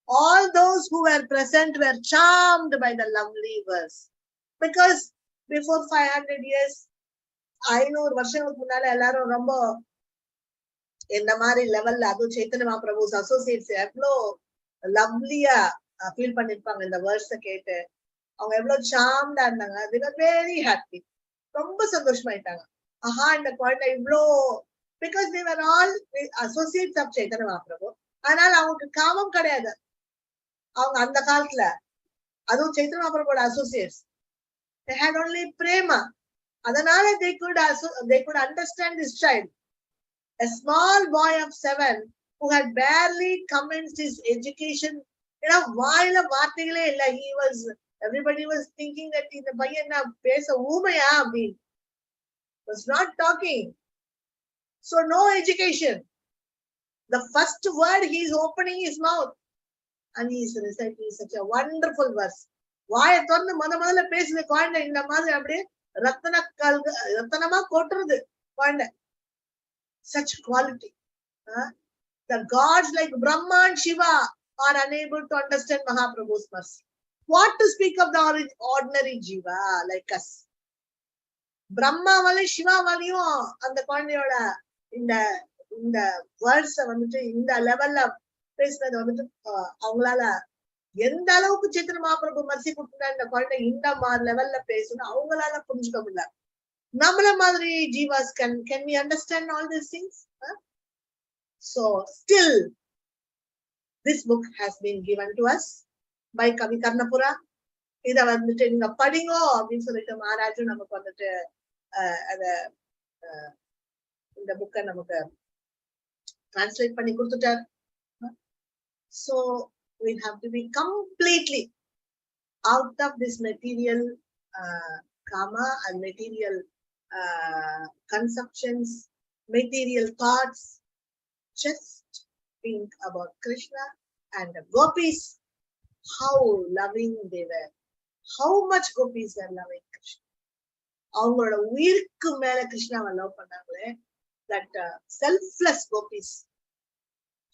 S1: All those who were present were charmed by the lovely verse. Because before 500 years, 500 வருஷங்களுக்கு முன்னால எல்லாரும் ரொம்ப இந்த மாதிரி லெவல்ல அதுவும் Chaitanya மகாபிரபுஸ் Associates எவ்வளோ லவ்லியா feel பண்ணிருப்பாங்க இந்த வேர்ட்ஸ கேட்டு. அவங்க எவ்வளவு சார்ம்டா இருந்தாங்க. they were very happy. ரொம்ப சந்தோஷமாயிட்டாங்க. ஆஹா, இந்த குழந்தை இவ்வளோ, because they were all associates of Chaitanya Mahaprabhu. அதனால அவங்களுக்கு காமம் கிடையாது. அவங்க அந்த காலத்துல அதுவும் சைத்தன்ய மகாபிரபுவோட associates. they had only prema. அதனால they could understand this child. A small boy of 7 who had barely commenced his education, வாயில வார்த்தைகளே இல்ல. Everybody was thinking that இந்த பையன் என்ன பேச ஊமையா அப்படின்னு. Was not talking. So no education. The first word he is opening his mouth and he is reciting such a wonderful verse. வாயை திறந்து முதல்ல பேசுது குழந்தை. இந்த மாதிரி அப்படியே ரத்தனமா கொட்டுறது குழந்தை. Such quality. The gods like Brahma and Shiva are unable to understand Mahaprabhu's mercy. What to speak of the ordinary jiva like us? Brahma vale Shiva valayum and the குழந்தையோட இந்த வேர்ட்ஸ வந்துட்டு இந்த லெவல்ல பேசுனது வந்துட்டு அவங்களால எந்த அளவுக்கு சைத்தன்ய மகாபிரபு மர்சி கொடுத்தா இந்த குழந்தை இந்த லெவல்ல பேசணும் அவங்களால புரிஞ்சுக்க முடியல. நம்மள மாதிரி Jeeva's can we understand all these things? So still this book has been given to us by Kavi Karnapura. இத வந்துட்டு நீங்க படிங்கோ அப்படின்னு சொல்லிட்டு மகாராஜும் நமக்கு வந்துட்டு அத இந்த புக்கை நமக்கு டிரான்ஸ்லேட் பண்ணி கொடுத்துட்டார். So we have to be completely out of this material karma and material conceptions, material thoughts. Just think about Krishna and the gopis, how loving they were, how much gopis were loving Krishna. அவங்களோட உயிருக்கு மேல கிருஷ்ணாவை love பண்ணாங்களே, that selfless gopis.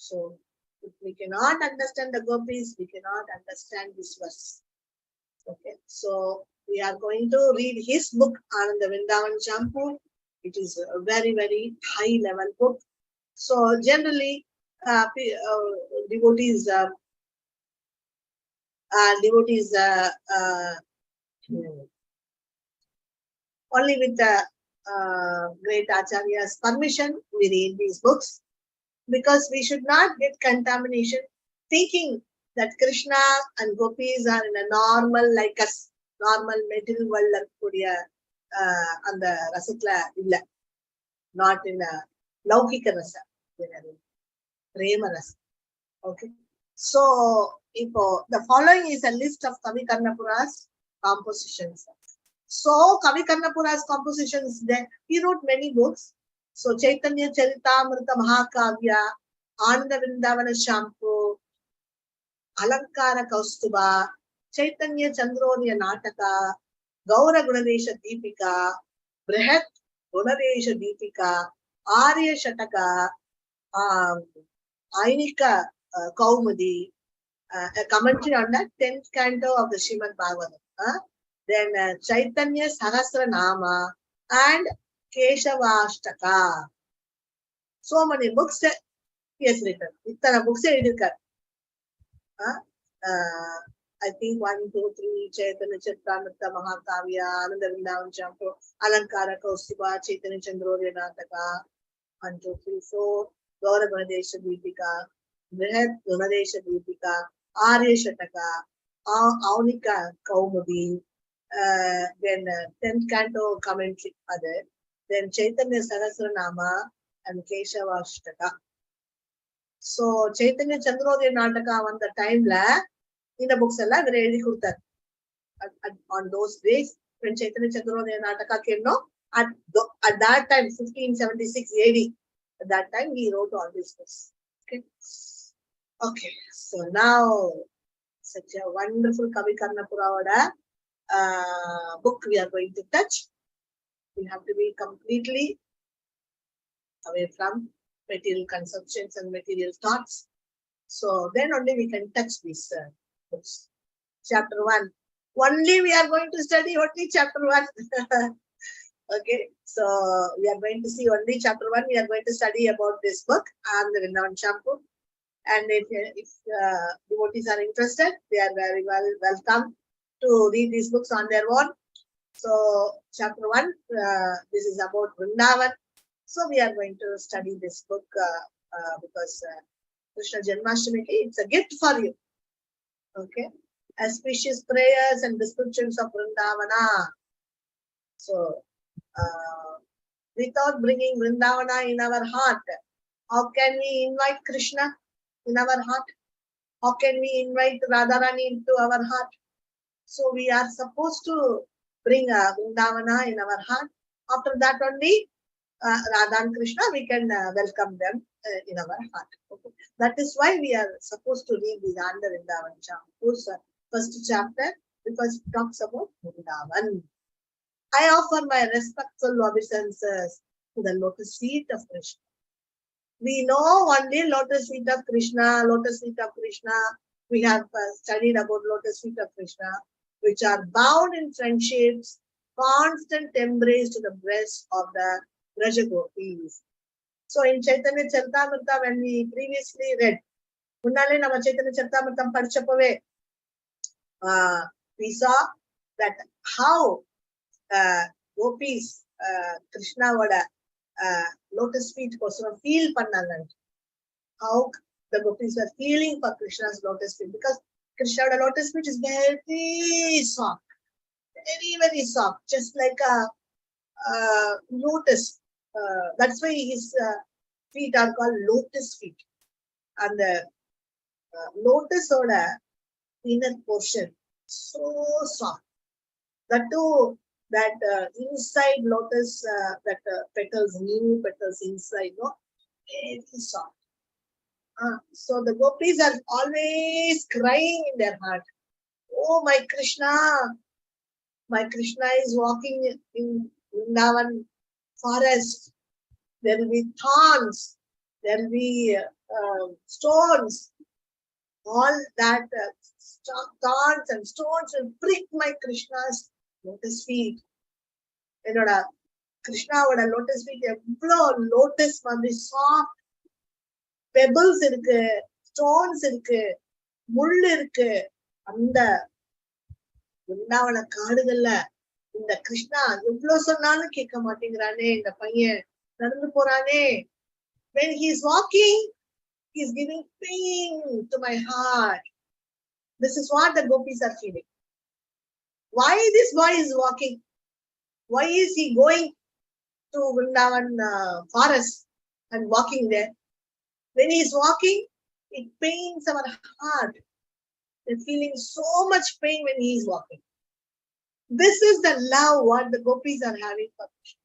S1: So if we cannot understand the gopis, we cannot understand this verse. Okay, so we are going to read his book, Anada Vrindavana Champu. It is a very, very high level book. So generally, devotees only with the great Acharya's permission we read these books, because we should not get contamination thinking that Krishna and gopis are in a normal like us, normal material world இருக்கக்கூடிய அந்த ரசத்துல இல்ல, not in a லௌகிக ரசம், பிரேம ரசம். Okay, so இப்போ the following is a list of Kavi Karnapura's compositions. So Kavi Karnapura's composition is there. He wrote many books. So Chaitanya Charitamrita Mahakavya, Anada Vrindavana Champu, Alankara Kaustuba, Chaitanya Chandrodaya Nataka, Gaura Gunadesha Deepika, Brihat Gunadesha Deepika, Arya Shataka, Ainika Kaumudi, a commentary on that 10th canto of the Srimad Bhagavatam. Then Chaitanya Sahasranama and Keshavashtaka. So many books he has written. Ittana books I think 1, 2, 3, Chaitanya Charitamrita Mahakavya, Anada Vrindavana Champu, Alankara Kaustuba, Chaitanya Chandrodaya Nataka, 1, 2, 3, 4, Gaura Gunadesha Deepika, Brihat Gunadesha Deepika, Arya Shataka, Aunika Kaumudi, then 10th canto commentary other, then Chaitanya Sahasranama and Keshavashtaka. So Chaitanya Chandrodaya Nataka on the time la in the books alla very good on those days when Chaitanya Chandrodaya Nataka came, no, at that time 1576 AD, at that time he wrote all these books. Okay, so now such a wonderful Kavi Karnapura book we are going to touch. We have to be completely away from material conceptions and material thoughts. So then only we can touch these books. Chapter 1. Only we are going to study only chapter 1. Okay, so we are going to see only chapter 1. We are going to study about this book, Anada Vrindavana Champu. And if devotees are interested, they are very welcome to read these books on their own. So chapter 1, this is about Vrindavan. So we are going to study this book because Krishna Janmashtami, it's a gift for you. Okay, auspicious prayers and descriptions of Vrindavana. So without bringing Vrindavana in our heart, how can we invite Krishna in our heart? How can we invite Radharani into our heart? So we are supposed to bring Vrindavana in our heart. After that only, Radha and Krishna, we can welcome them in our heart. Okay. That is why we are supposed to read the Anada Vrindavana Champu's first chapter, because it talks about Vrindavan. I offer my respectful obeisances to the lotus feet of Krishna. We know only lotus feet of Krishna, lotus feet of Krishna. We have studied about lotus feet of Krishna, which are bound in friendships, constant embrace to the breast of the Braja Gopis. So in Chaitanya Charitamrita, when we previously read, Munnale nama Chaitanya Charitamrita padichapave, we saw that how Gopis, Krishna would lotus feet kosam feel pannanga. How the Gopis were feeling for Krishna's lotus feet, because Krishna's lotus feet is very soft, very soft, just like a lotus. That's why his feet are called lotus feet. And the lotus oda inner portion, so soft. That too, that inside lotus, that petals, new petals inside, no, very soft. So the gopis are always crying in their heart, oh my Krishna is walking in Vrindavan forest. There will be thorns, there will be stones, all that thorns and stones will prick my Krishna's lotus feet. Enoda Krishna would a lotus feet, lotus மாதிரி soft pebbles இருக்கு, stones இருக்கு, முள் இருக்கு. அந்த விருந்தாவன காடுகள்ல இந்த கிருஷ்ணா எவ்வளவு சொன்னாலும் கேட்க மாட்டேங்கிறானே, இந்த பையன் நடந்து போறானே. When he is walking, he is giving pain to my heart. This is what the gopis are feeling. Why this boy is walking? Why is he going to Vrindavan forest and walking there? When he is walking, it pains our heart. We're feeling so much pain when he is walking. This is the love what the gopis are having for Krishna.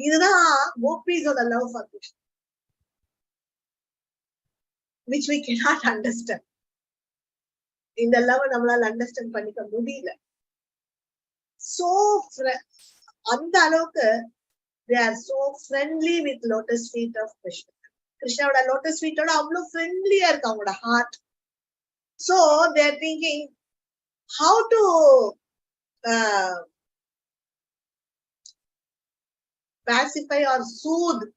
S1: இதுதான் gopis or the love for Krishna, which we cannot understand. இந்த love நம்மளால understand பண்ணிக்க முடியல. So அந்த அளவுக்கு they are so friendly with lotus feet of Krishna. கிருஷ்ணாவோட lotus feet ஓட அவ்வளவு ஃப்ரெண்ட்லியா இருக்கு அவங்களோட heart. So they are thinking how to pacify or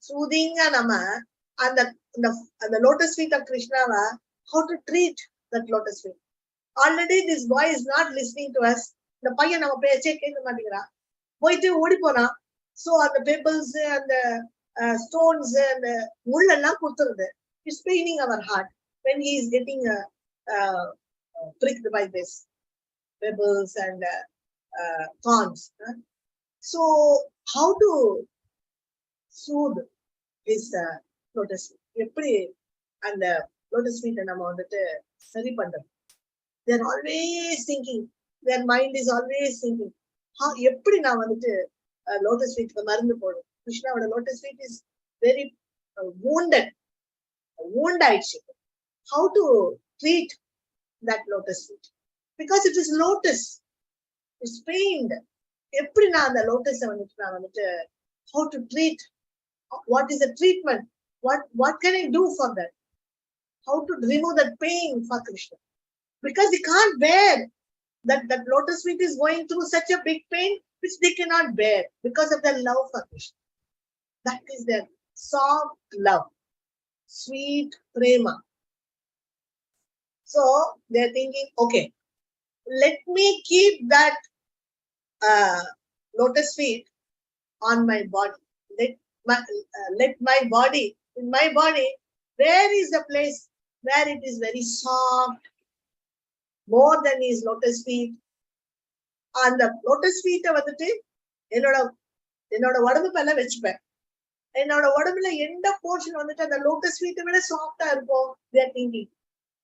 S1: soothing நம்ம அந்த lotus feet of Krishnaவை, how to treat that lotus feet. Already this boy is not listening to us. இந்த பையன் நம்ம பேச்சே கேட்க மாட்டேங்கிறான், போயிட்டு ஓடி போறான். So அந்த pebbles and stones and முள்ளெல்லாம் குத்துறது. It's paining our heart when he is getting pricked by this pebbles and thorns. So how to soothe his lotus feet? எப்படி அந்த lotus feet நம்ம வந்துட்டு சரி பண்றது? They are always thinking, their mind is always thinking, எப்படி நான் வந்துட்டு lotus feet மருந்து போடும். கிருஷ்ணாவோட lotus feet is very wounded, wound ஆயிடுச்சு. How to treat that lotus feet? Because it is lotus, it's pained. எப்படி நான் அந்த lotus வந்துட்டு how to treat? What is the treatment? What can I do for that? How to remove that pain for Krishna? Because they can't bear that lotus feet is going through such a big pain which they cannot bear because of their love for Krishna. That is their soft love, sweet prema. So they're thinking, okay, let me keep that lotus feet on my body. Let my body, in my body, where is the place where it is very soft, more than his lotus feet. And the lotus feet வந்துட்டு என்னோட உடம்பு மேல வச்சுப்பேன். என்னோட உடம்புல எந்த portion வந்துட்டு அந்த lotus feet விட சாஃப்டா இருக்கும். They are thinking,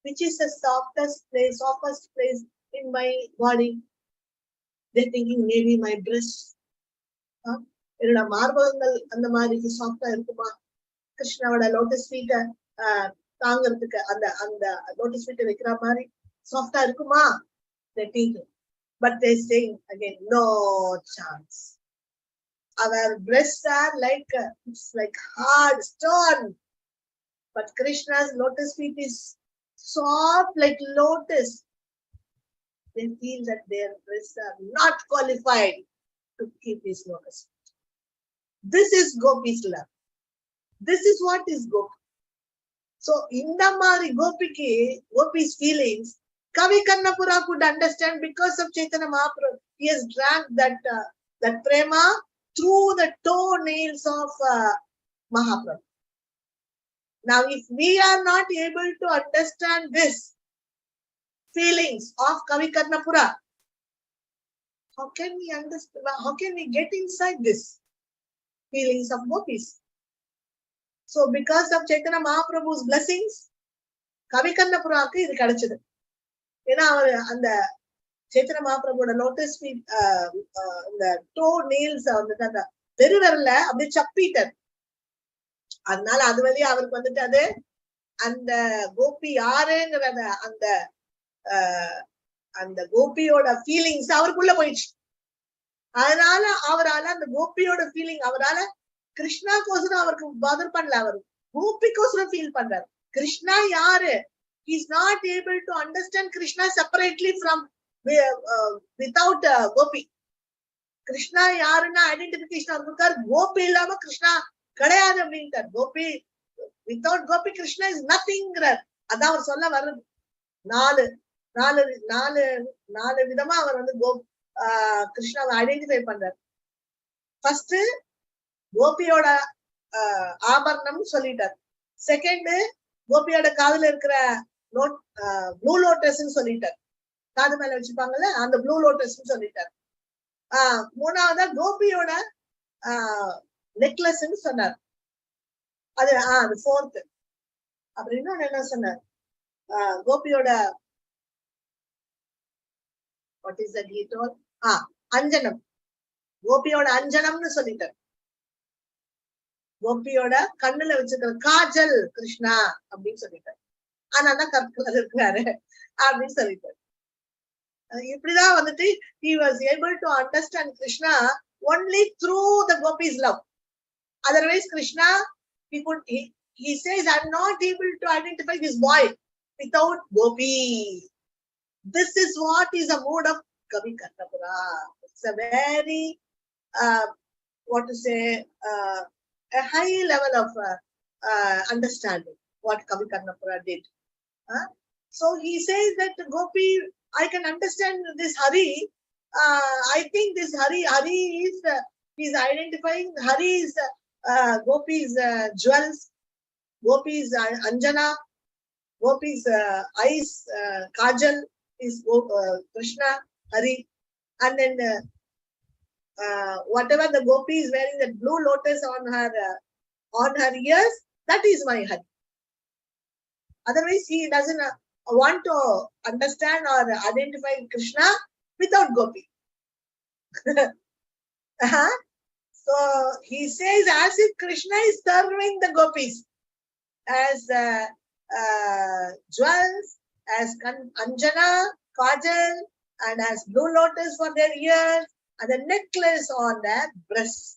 S1: which is the softest place in my body? They are thinking maybe my breast. என்னோட மார்பகங்கள் அந்த மாதிரி சாஃப்டா இருக்குமா? கிருஷ்ணாவோட lotus feet தாங்கிறதுக்கு அந்த lotus feet வைக்கிற மாதிரி சாஃப்டா இருக்குமா? They thinking. But they saying again, no chance. Our breasts are it's like hard stone. But Krishna's lotus feet is soft like lotus. They feel that their breasts are not qualified to keep his lotus feet. This is Gopi's love. This is what is Gopi. So in the Mari Gopi's feelings, Kavi Kannapura could understand because of Chaitanya Mahaprabhu. He has drank that prema through the toenails of Mahaprabhu. Now, if we are not able to understand this feelings of Kavi Kannapura, how can we understand? How can we get inside this feelings of gopis? So, because of Chaitanya Mahaprabhu's blessings, Kavi Kannapuraku idu kadachadu. ஏன்னா அவர் அந்த Chaitanya மகாபிரபுவோட lotus feet இந்த to nails வந்துட்டு அந்த பெருவரல அப்படியே சப்பிட்டார். அதனால அது வழியா அவருக்கு வந்துட்டு அது அந்த கோபி யாருங்கிற அந்த கோபியோட ஃபீலிங்ஸ் அவருக்குள்ள போயிடுச்சு. அதனால அவரால் அந்த கோபியோட ஃபீலிங் அவரால் கிருஷ்ணாக்கோசரம் அவருக்கு பதர் பண்ணல, அவர் கோபிக்கோசரம் ஃபீல் பண்றாரு. கிருஷ்ணா யாரு? He is not able to understand Krishna separately from without Gopi. Krishna yaruna identification irukar, Gopi illama Krishna kadayadu அப்படின்றார். Gopi without Gopi Krishna is nothingங்கறார். அதான் அவர் சொல்ல வருது. நாலு விதமா அவர் வந்து கிருஷ்ணாவை ஐடென்டிஃபை பண்றார். ஃபர்ஸ்ட் கோபியோட ஆபரணம் சொல்லிட்டார். செகண்ட் கோபியோட காதுல இருக்கிற ப்ளூ லோட்டஸ் சொல்லிட்டார். காது மேல வச்சுப்பாங்கல்ல அந்த ப்ளூ லோட்டஸ் சொல்லிட்டார். மூணாவதா கோபியோட நெக்லஸ் சொன்னார். அது ஃபோர்த். அப்புறம் இன்னொன்னு என்ன சொன்னார்? கோபியோட what is that he told? Anjanam. Gopiyoda Anjanamnu சொல்லிட்டார். கோபியோட கண்ணுல வச்சிருக்கிற காஜல் கிருஷ்ணா அப்படின்னு சொல்லிட்டார். ஆனா கற்பூரம் இருக்கிறாரு அப்படின்னு சொல்லிட்டார். இப்படிதான் வந்துட்டு he was able to understand Krishna only through the gopis love. Otherwise Krishna, he says, I'm not able to identify this boy without gopi. This is what is the mood of Kavi Karnapura. It's a very what to say, a high level of understanding what Kavi Karnapura did. So he says that Gopi, I can understand this Hari. I think this Hari is identifying Hari is Gopi's jewels, Gopi's Anjana, Gopi's eyes, Kajal is Krishna, Hari, and then whatever the Gopi is wearing, that blue lotus on her ears, that is my Hari. Otherwise, he doesn't want to understand or identify Krishna without Gopi. So he says as if Krishna is serving the gopis as jewels, as Anjana, Kajal, and as blue lotus for their ears, and a necklace on their breasts.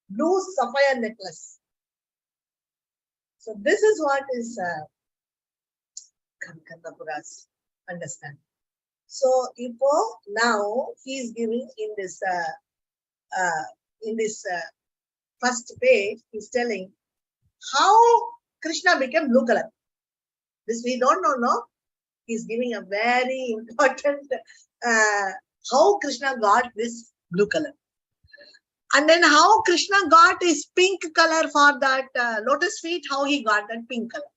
S1: Blue sapphire necklace. So this is what is Karnapura's understanding. So now he is giving in this first page, he is telling how Krishna became blue color. This we don't know, no? He is giving a very important how Krishna got this blue color. And then how Krishna got his pink color for that lotus feet, how he got that pink color.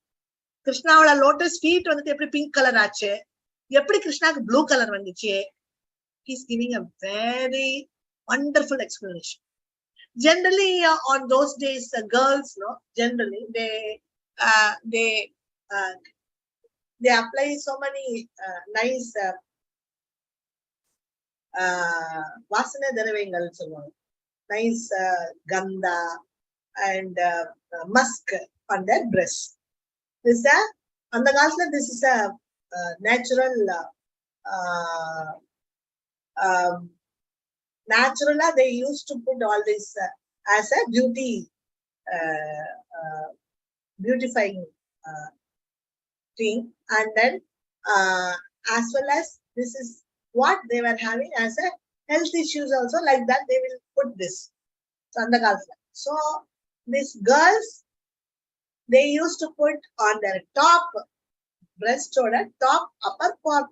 S1: Krishna oda lotus feet vandhu eppadi pink color aache, eppadi Krishna ku blue color vanduche. He is giving a very wonderful explanation. Generally on those days girls, no, generally they apply so many nice vasana daravengal solluvaanga, nice ganda and musk on their breast. This is on the Gasla, this is a natural they used to put all this as a beautifying thing, and then as well as this is what they were having as a health issues also, like that they will put this. So these girls, they used to put on their top breast or top upper part,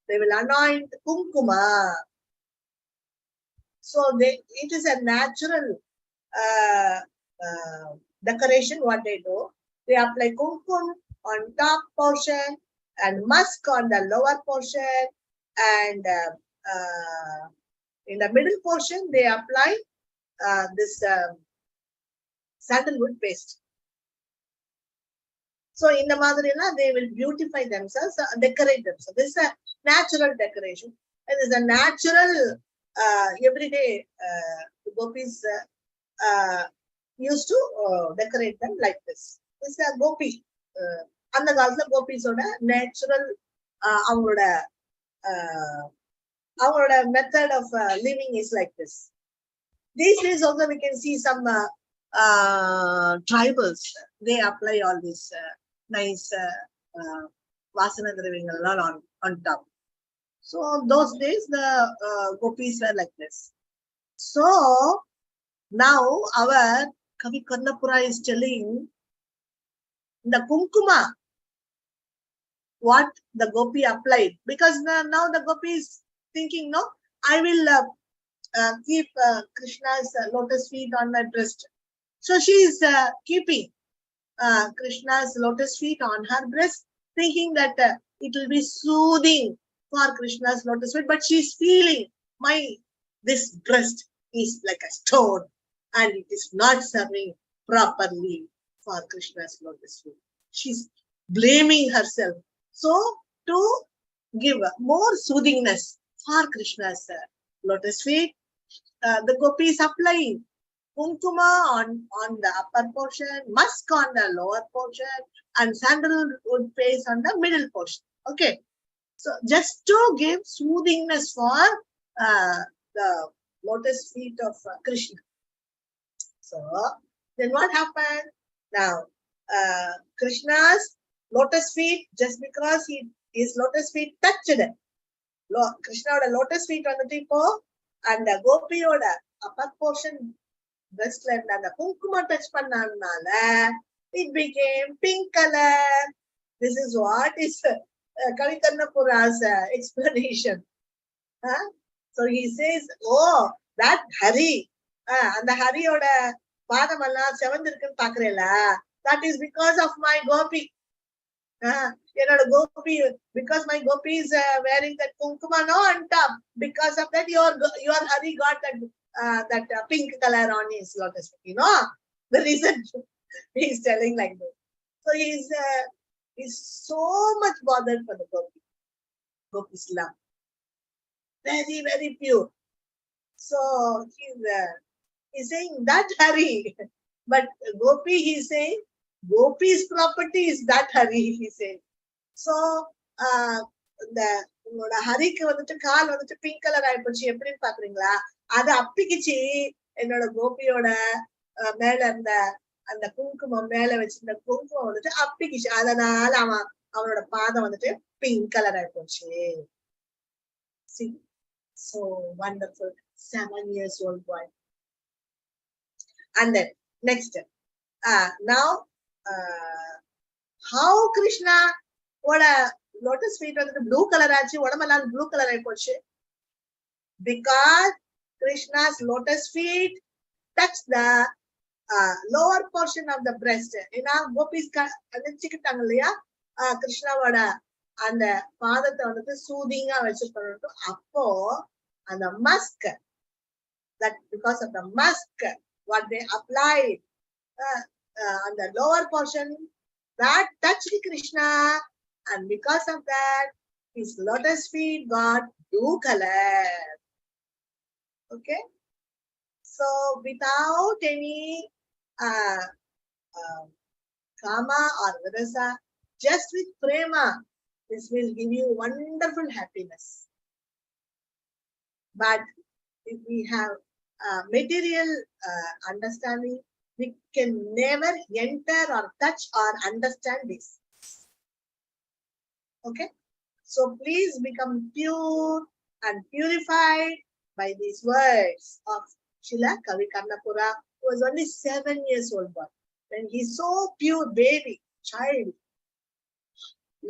S1: they will anoint kumkuma. So it is a natural decoration what they do. They apply kumkum on top portion and musk on the lower portion, and in the middle portion they apply this sandalwood paste. So in the Madhurina, they will beautify themselves, decorate themselves. This is a natural decoration. And this is a natural everyday gopis used to decorate them like this. This is a gopi. And the gopis oda natural our method of living is like this. These days also we can see some tribals, they apply all this nice vasana dravingal on top. So those days the gopis were like this. So now our Kavi Karnapura is telling the kumkuma, what the gopi applied, because now the gopi is thinking, no, I will keep Krishna's lotus feet on my breast. So she is keeping Krishna's lotus feet on her breast, thinking that it will be soothing for Krishna's lotus feet, but she is feeling this breast is like a stone and it is not serving properly for Krishna's lotus feet. She's blaming herself. So to give more soothingness for Krishna's lotus feet. The gopi is applying kumkuma on the upper portion, musk on the lower portion, and sandalwood paste on the middle portion. Okay. So just to give soothingness for the lotus feet of Krishna. So then what happened? Now Krishna's lotus feet, just because his lotus feet touched Krishna lotus feet on the tipo and the gopi upper portion breastline and the kumkuma touch pannadanaala it became pink color. This is what is Kavikarnapura's explanation. So he says, oh, that Hari, and the Hari oda paadamalla sevandirukku paakrela, that is because of my gopi. Gopi, because my gopi is wearing that kumkuma on top. Because of that, your Hari got that pink color on his lotus feet. The reason he's telling like this. So he's so much bothered for the gopi. Gopi's love. Very, very pure. So he's saying that Hari. But gopi, he's saying, gopi's property is that Hari, he said. So the Harikku வந்துட்டு கால் வந்துட்டு pink colour ஆயிப்போச்சு எப்படின்னு பாக்குறீங்களா? அதை அப்பிக்கிச்சு என்னோட கோபியோட மேல இருந்த அந்த குங்குமம் மேல வச்சிருந்த குங்குமம் வந்துட்டு அப்பிக்கிச்சு. அதனால அவனோட பாதம் வந்துட்டு பிங்க் கலர் ஆயிப்போச்சு. See, so wonderful, 7 years old boy. And then next, now how Krishna lotus feet வந்துட்டு blue color ஆச்சு, உடம்பெல்லாம் blue color ஆயிப்போச்சு. Because Krishna's lotus feet touch the lower portion of the breast. ஏன்னா கோபிஸ் நினைச்சுக்கிட்டாங்க இல்லையா கிருஷ்ணாவோட அந்த பாதத்தை வந்துட்டு சூதிங்கா வச்சிருக்கணும். அப்போ அந்த musk, that because of the musk what they applied on the lower portion, that touched Krishna, and because of that his lotus feet got blue color. Okay, so without any kama or vidasa, just with prema, this will give you wonderful happiness. But if we have material understanding, we can never enter or touch or understand this. Okay, so please become pure and purified by these words of Srila Kavikarnapura, who was only 7 years old boy. When he's so pure baby, child,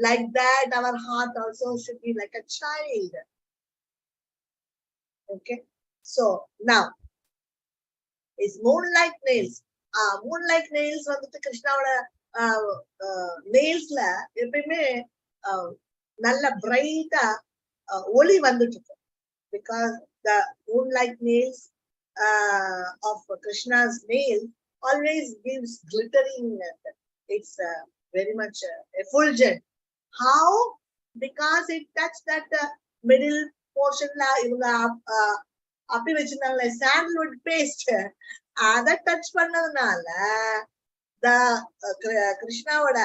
S1: like that our heart also should be like a child. Okay, so now is moonlight nails. Moonlight nails வந்துட்டு கிருஷ்ணாவோட nailsல எப்பயுமே நல்ல பிரைட்டா ஒளி வந்துட்டு இருக்கும். Because the moonlight nails of Krishna's nail always gives glittering. It's very much effulgent. How? Because it touched that middle portion la இவங்க அப்படி வச்சிருந்தாங்களே sandalwood paste, அதை டச் பண்ணதுனால the கிருஷ்ணாவோட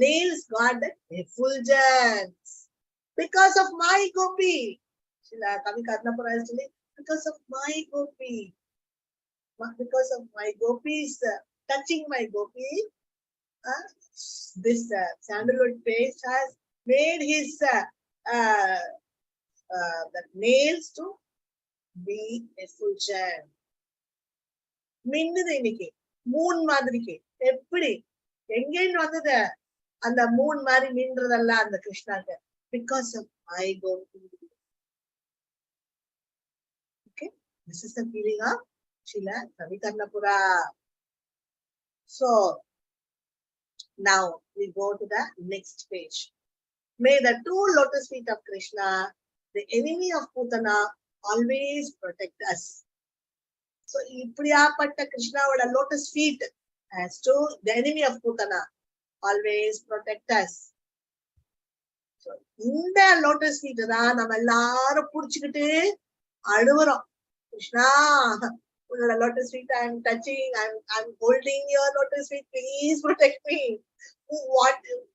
S1: nails got that effulgence. Because of my gopi, Srila Kavikarnapura is telling, because of my gopi, because of my gopis touching my gopi, this sandalwood paste has made his the nails to be effulgent. மின்னுது இன்னைக்கு Moon மாதிரிக்கு. எப்படி எங்கேன்னு வந்தது அந்த Moon மாதிரி மின்றதெல்லாம் அந்த கிருஷ்ணாக்கு? Because of my gopi. Okay, this is the feeling of Srila Kavikarnapura. So now we go to the next page. May the true lotus feet of Krishna, the enemy of Putana, always protect us. So இப்படியாப்பட்ட கிருஷ்ணாவோட lotus feet as to the enemy of Putana always protect us. So இந்த lotus feet தான் நம்ம எல்லாரும் புடிச்சுக்கிட்டு அழுவுறோம். கிருஷ்ணா, உன்னோட lotus feet I'm touching, I'm holding your lotus feet, please protect me.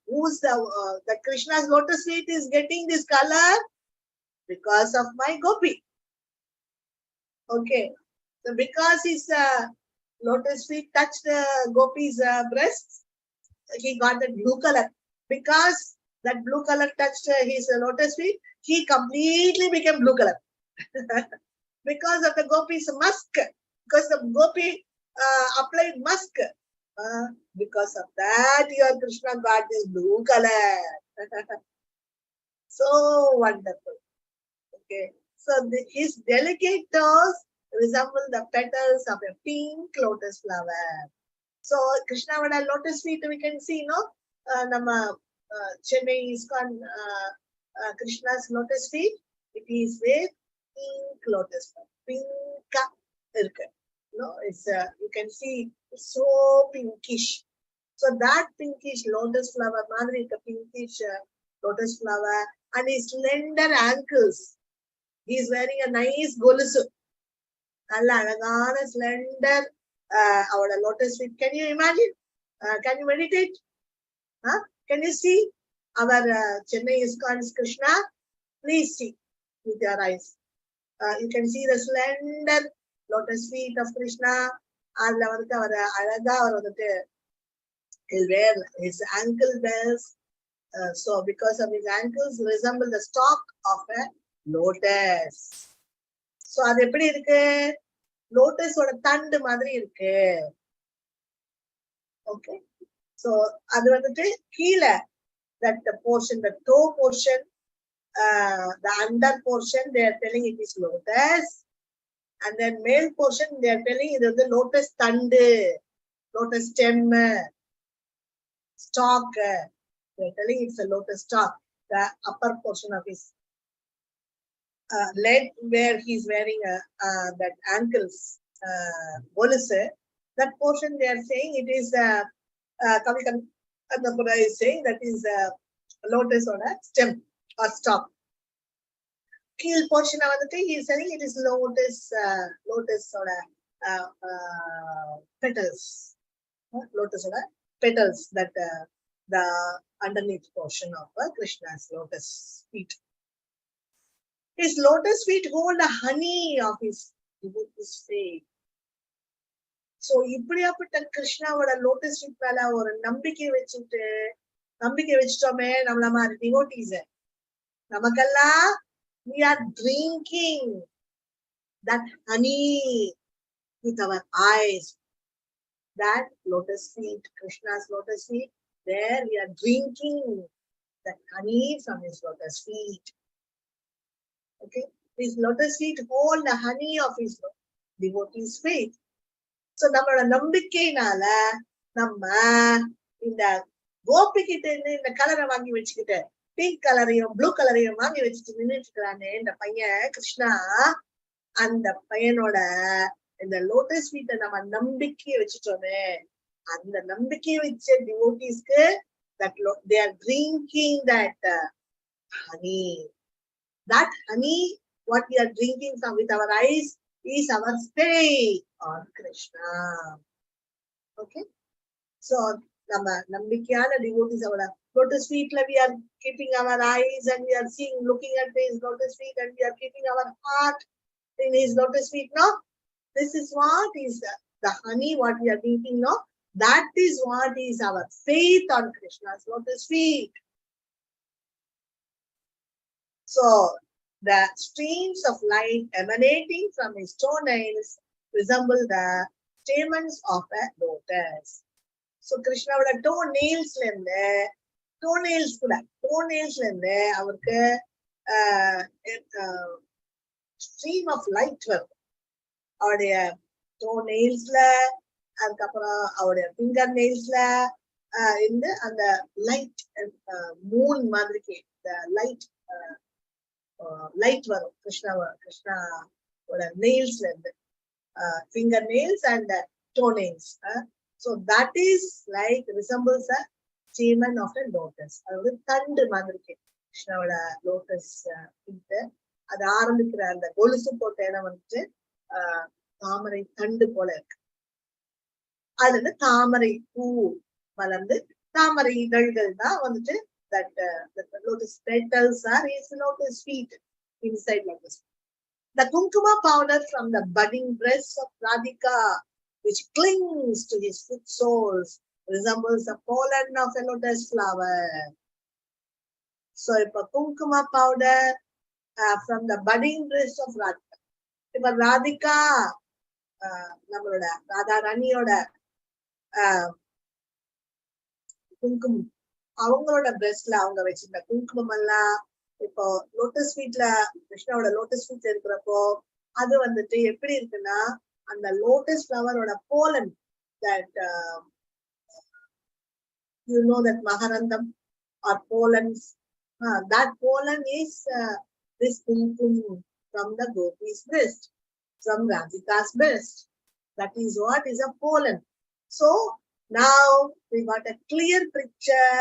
S1: Who's the Krishna's lotus feet is getting this color because of my gopi. Okay, so because his lotus feet touched gopi's breasts, he got that blue color. Because that blue color touched his lotus feet, he completely became blue color. Because of the gopi's musk, because the gopi applied musk, because of that your Krishna got this blue color. So wonderful. Okay, so his delicate toes resemble the petals of a pink lotus flower. So Krishna would have lotus feet, we can see, no? Nama Chennai ISKCON Krishna's lotus feet, it is with pink lotus flower. Pinka irukku. No, it's you can see it's so pinkish. So that pinkish lotus flower, madri the pinkish lotus flower, and his slender ankles. He is wearing a nice golusu. Nalla alagana slender our lotus feet. Can you imagine? Can you meditate? Huh? Can you see our Chennai ISKCON's Krishna? Please see with your eyes. You can see the slender lotus feet of Krishna. He'll wear his ankle bells. So because of his ankles resemble the stalk of a lotus. So அது எப்படி இருக்கு? Lotus ஓட தண்டு மாதிரி இருக்கு. Okay. So அது வந்துட்டு கீழே that the portion, the toe portion, the under portion, they are telling it is lotus, and then male portion they are telling it is the lotus thandu, lotus stem, stalk. They are telling it's a lotus stalk. The upper portion of his leg, where he's wearing that ankles, boluse, that portion they are saying it is the Buddha is saying that is lotus on a stem or stalk. Keel portion of the thing he is saying it is lotus on a petals, lotus on a petals, that the underneath portion of Krishna's lotus feet. His lotus feet hold the honey of his devotees' faith. So இப்படியாப்பட்ட கிருஷ்ணாவோட lotus feet மேல ஒரு நம்பிக்கை வச்சுட்டோமே நம்மள மாதிரி devotees, நமக்கெல்லாம் we are drinking that honey with our eyes. That lotus feet, Krishna's lotus feet, there we are drinking that honey from his lotus feet. Okay, his lotus feet hold the honey of his devotees' faith. So நம்மளோட நம்பிக்கையினால நம்ம இந்த கோபி கிட்ட இருந்து இந்த கலரை வாங்கி வச்சுக்கிட்டு pink கலரையும் blue கலரையும் வாங்கி வச்சுட்டு நின்றுட்டு இருக்கிறானே இந்த பையன் கிருஷ்ணா, அந்த பையனோட இந்த லோட்டஸ் ஃபீட்டை நம்ம நம்பிக்கையை வச்சுட்டோமே, அந்த நம்பிக்கையை வச்ச டிவோட்டீஸ்க்கு that they are drinking that honey. That honey, what we are drinking from with our eyes, is our faith on Krishna. Okay, so nama nambikiyana devotees avada lotus feet la we are keeping our eyes and we are seeing, looking at his lotus feet, and we are keeping our heart in his lotus feet. No, this is what is the honey what we are drinking. No, that is what is our faith on Krishna's lotus feet. So the streams of light emanating from his toenails resemble the stamens of a lotus. So Krishna would have toenails lende avarku stream of light varum. Avade toenails la adukapra avade finger nails la in the light moon madrike the light light varum. Krishna oda nails and finger nails and toenails. So that is like resembles a stamen of a lotus. Adu thandu madrike. கிருஷ்ணாவோட lotus pink. அது ஆரம்பிக்கிற அந்த கொலுசு போட்ட இடம் வந்துட்டு தாமரை தண்டு போல இருக்கு. அது வந்து தாமரை பூ மலர்ந்து தாமரை இதழ்கள் தான் வந்துட்டு that the lotus petals are his lotus feet inside lotus. The kunkuma powder from the budding breasts of Radhika, which clings to his foot soles, resembles the pollen of a lotus flower. So, if a kunkuma powder from the budding breasts of Radhika. If a Radhika, நம்மளோட ராதா ராணியோட குங்குமம், அவங்களோட பிரெஸ்ட்ல அவங்க வச்சிருந்த குங்குமம் எல்லாம் இப்போ lotus ஃபீட்ல கிருஷ்ணாவோட lotus ஃபீட்ல இருக்கிறப்போ அது வந்துட்டு எப்படி இருக்குன்னா அந்த லோட்டஸ் ஃபிளவரோட pollen, that you know that மகரந்தம் or pollens, that pollen is this kumkum from the gopi's breast, from Radhika's breast. That is what is a pollen. So now we got a clear picture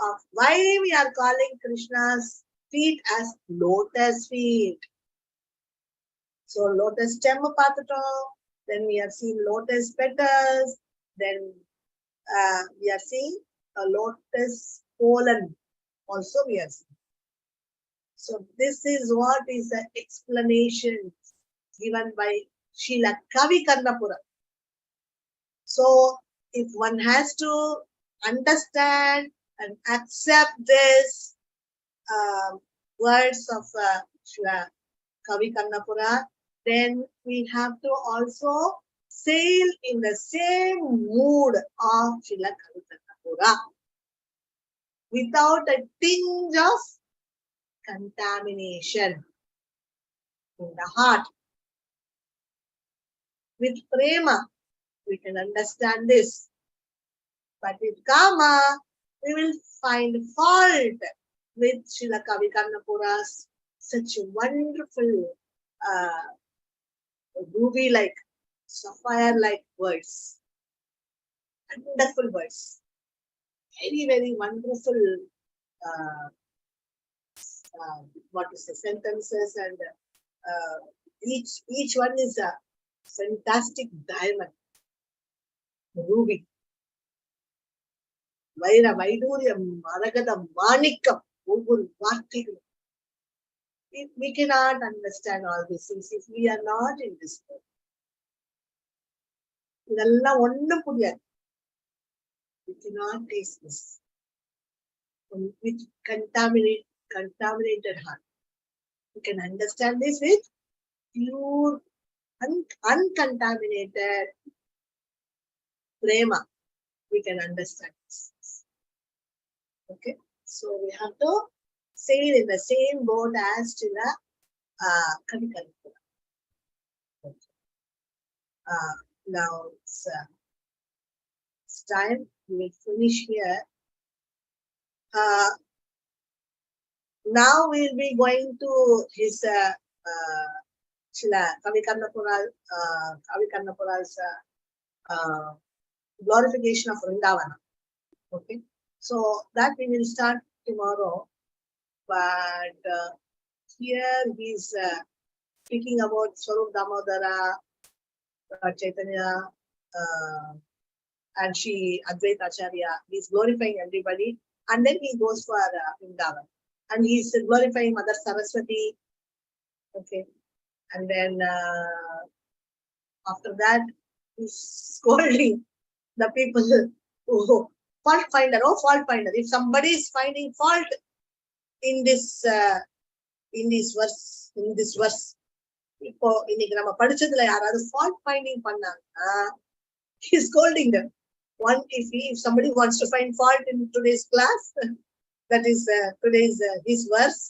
S1: of why we are calling Krishna's feet as lotus feet. So lotus stem paathutom, then we have seen lotus petals, then we are seeing a lotus pollen also we are seeing. So this is what is the explanation given by Srila Kavi Karnapura. So if one has to understand and accept this words of Srila Kavi Karnapura, then we have to also sail in the same mood of Srila Kavi Karnapura without a tinge of contamination in the heart. With prema, we can understand this. But with kama, we will find fault with Srila Kavi Karnapura's such wonderful ruby-like, sapphire-like words. Wonderful words. Very, very wonderful what is the sentences, and each one is a fantastic diamond, ruby, vaira, vaiduriyam, maragadam, manikam, ovvuru vaarthaigalum. We cannot understand all these things if we are not in this world. இதெல்லாம் ஒண்ணும் புரியாது. We cannot taste this with contaminated heart. We can understand this with pure, uncontaminated prema. We can understand this. Okay, so we have to sail in the same boat as Srila Kavi Karnapura. Okay. Now it's time. We will finish here. Now we'll be going to his Srila Kavi Karnapura's glorification of Vrindavana. Okay, so that we will start tomorrow. But here he's speaking about Swarup Damodara, Chaitanya, and Shri Advaita Acharya. He's glorifying everybody, and then he goes for Vrindavan, and he's glorifying Mother Saraswati. Okay, and then after that he's scolding the people who fault finder. Oh, fault finder! If somebody is finding fault in this verse, இப்போ இன்னைக்கு நம்ம படிச்சதுல யாராவது fault finding பண்ணாங்கன்னா he's scolding them. If somebody wants to find fault in today's class, that is today's his verse,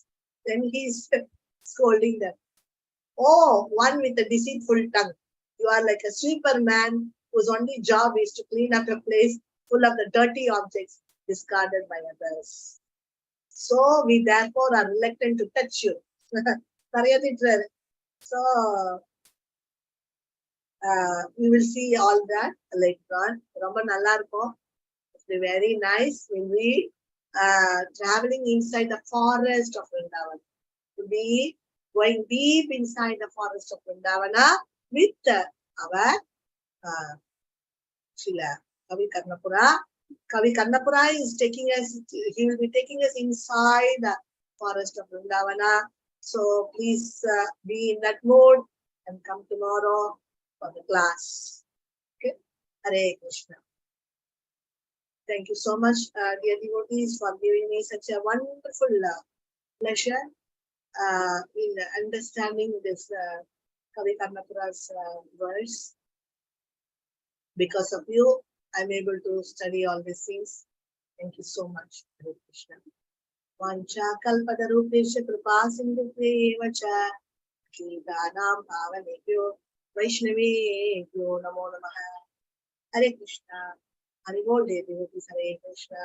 S1: then he's scolding them. Oh, one with a deceitful tongue. You are like a sweeper man whose only job is to clean up a place full of the dirty objects discarded by others. So we therefore are reluctant to touch you. So we will see all that later on. Romba nalla irukum. It's very nice. We'll read traveling inside the forest of Vrindavana. To be going deep inside the forest of Vrindavana with our Shila Kavi Karnapura. Kavi Karnapura is taking us, he will be taking us inside the forest of Vrindavana. So please be in that mode and come tomorrow for the class. Okay? Hare Krishna. Thank you so much, dear devotees, for giving me such a wonderful pleasure in understanding this Kavi Karnapura's verse. Because of you, I'm able to study all these things. Thank you so much, Hare Krishna. Vancha kalpadarupesha kripa sindhubheva cha Kritanam bhavanebhyo Vaishnavebhyo namo namaha. Hare Krishna. Hari Bol devotees, Hare Krishna.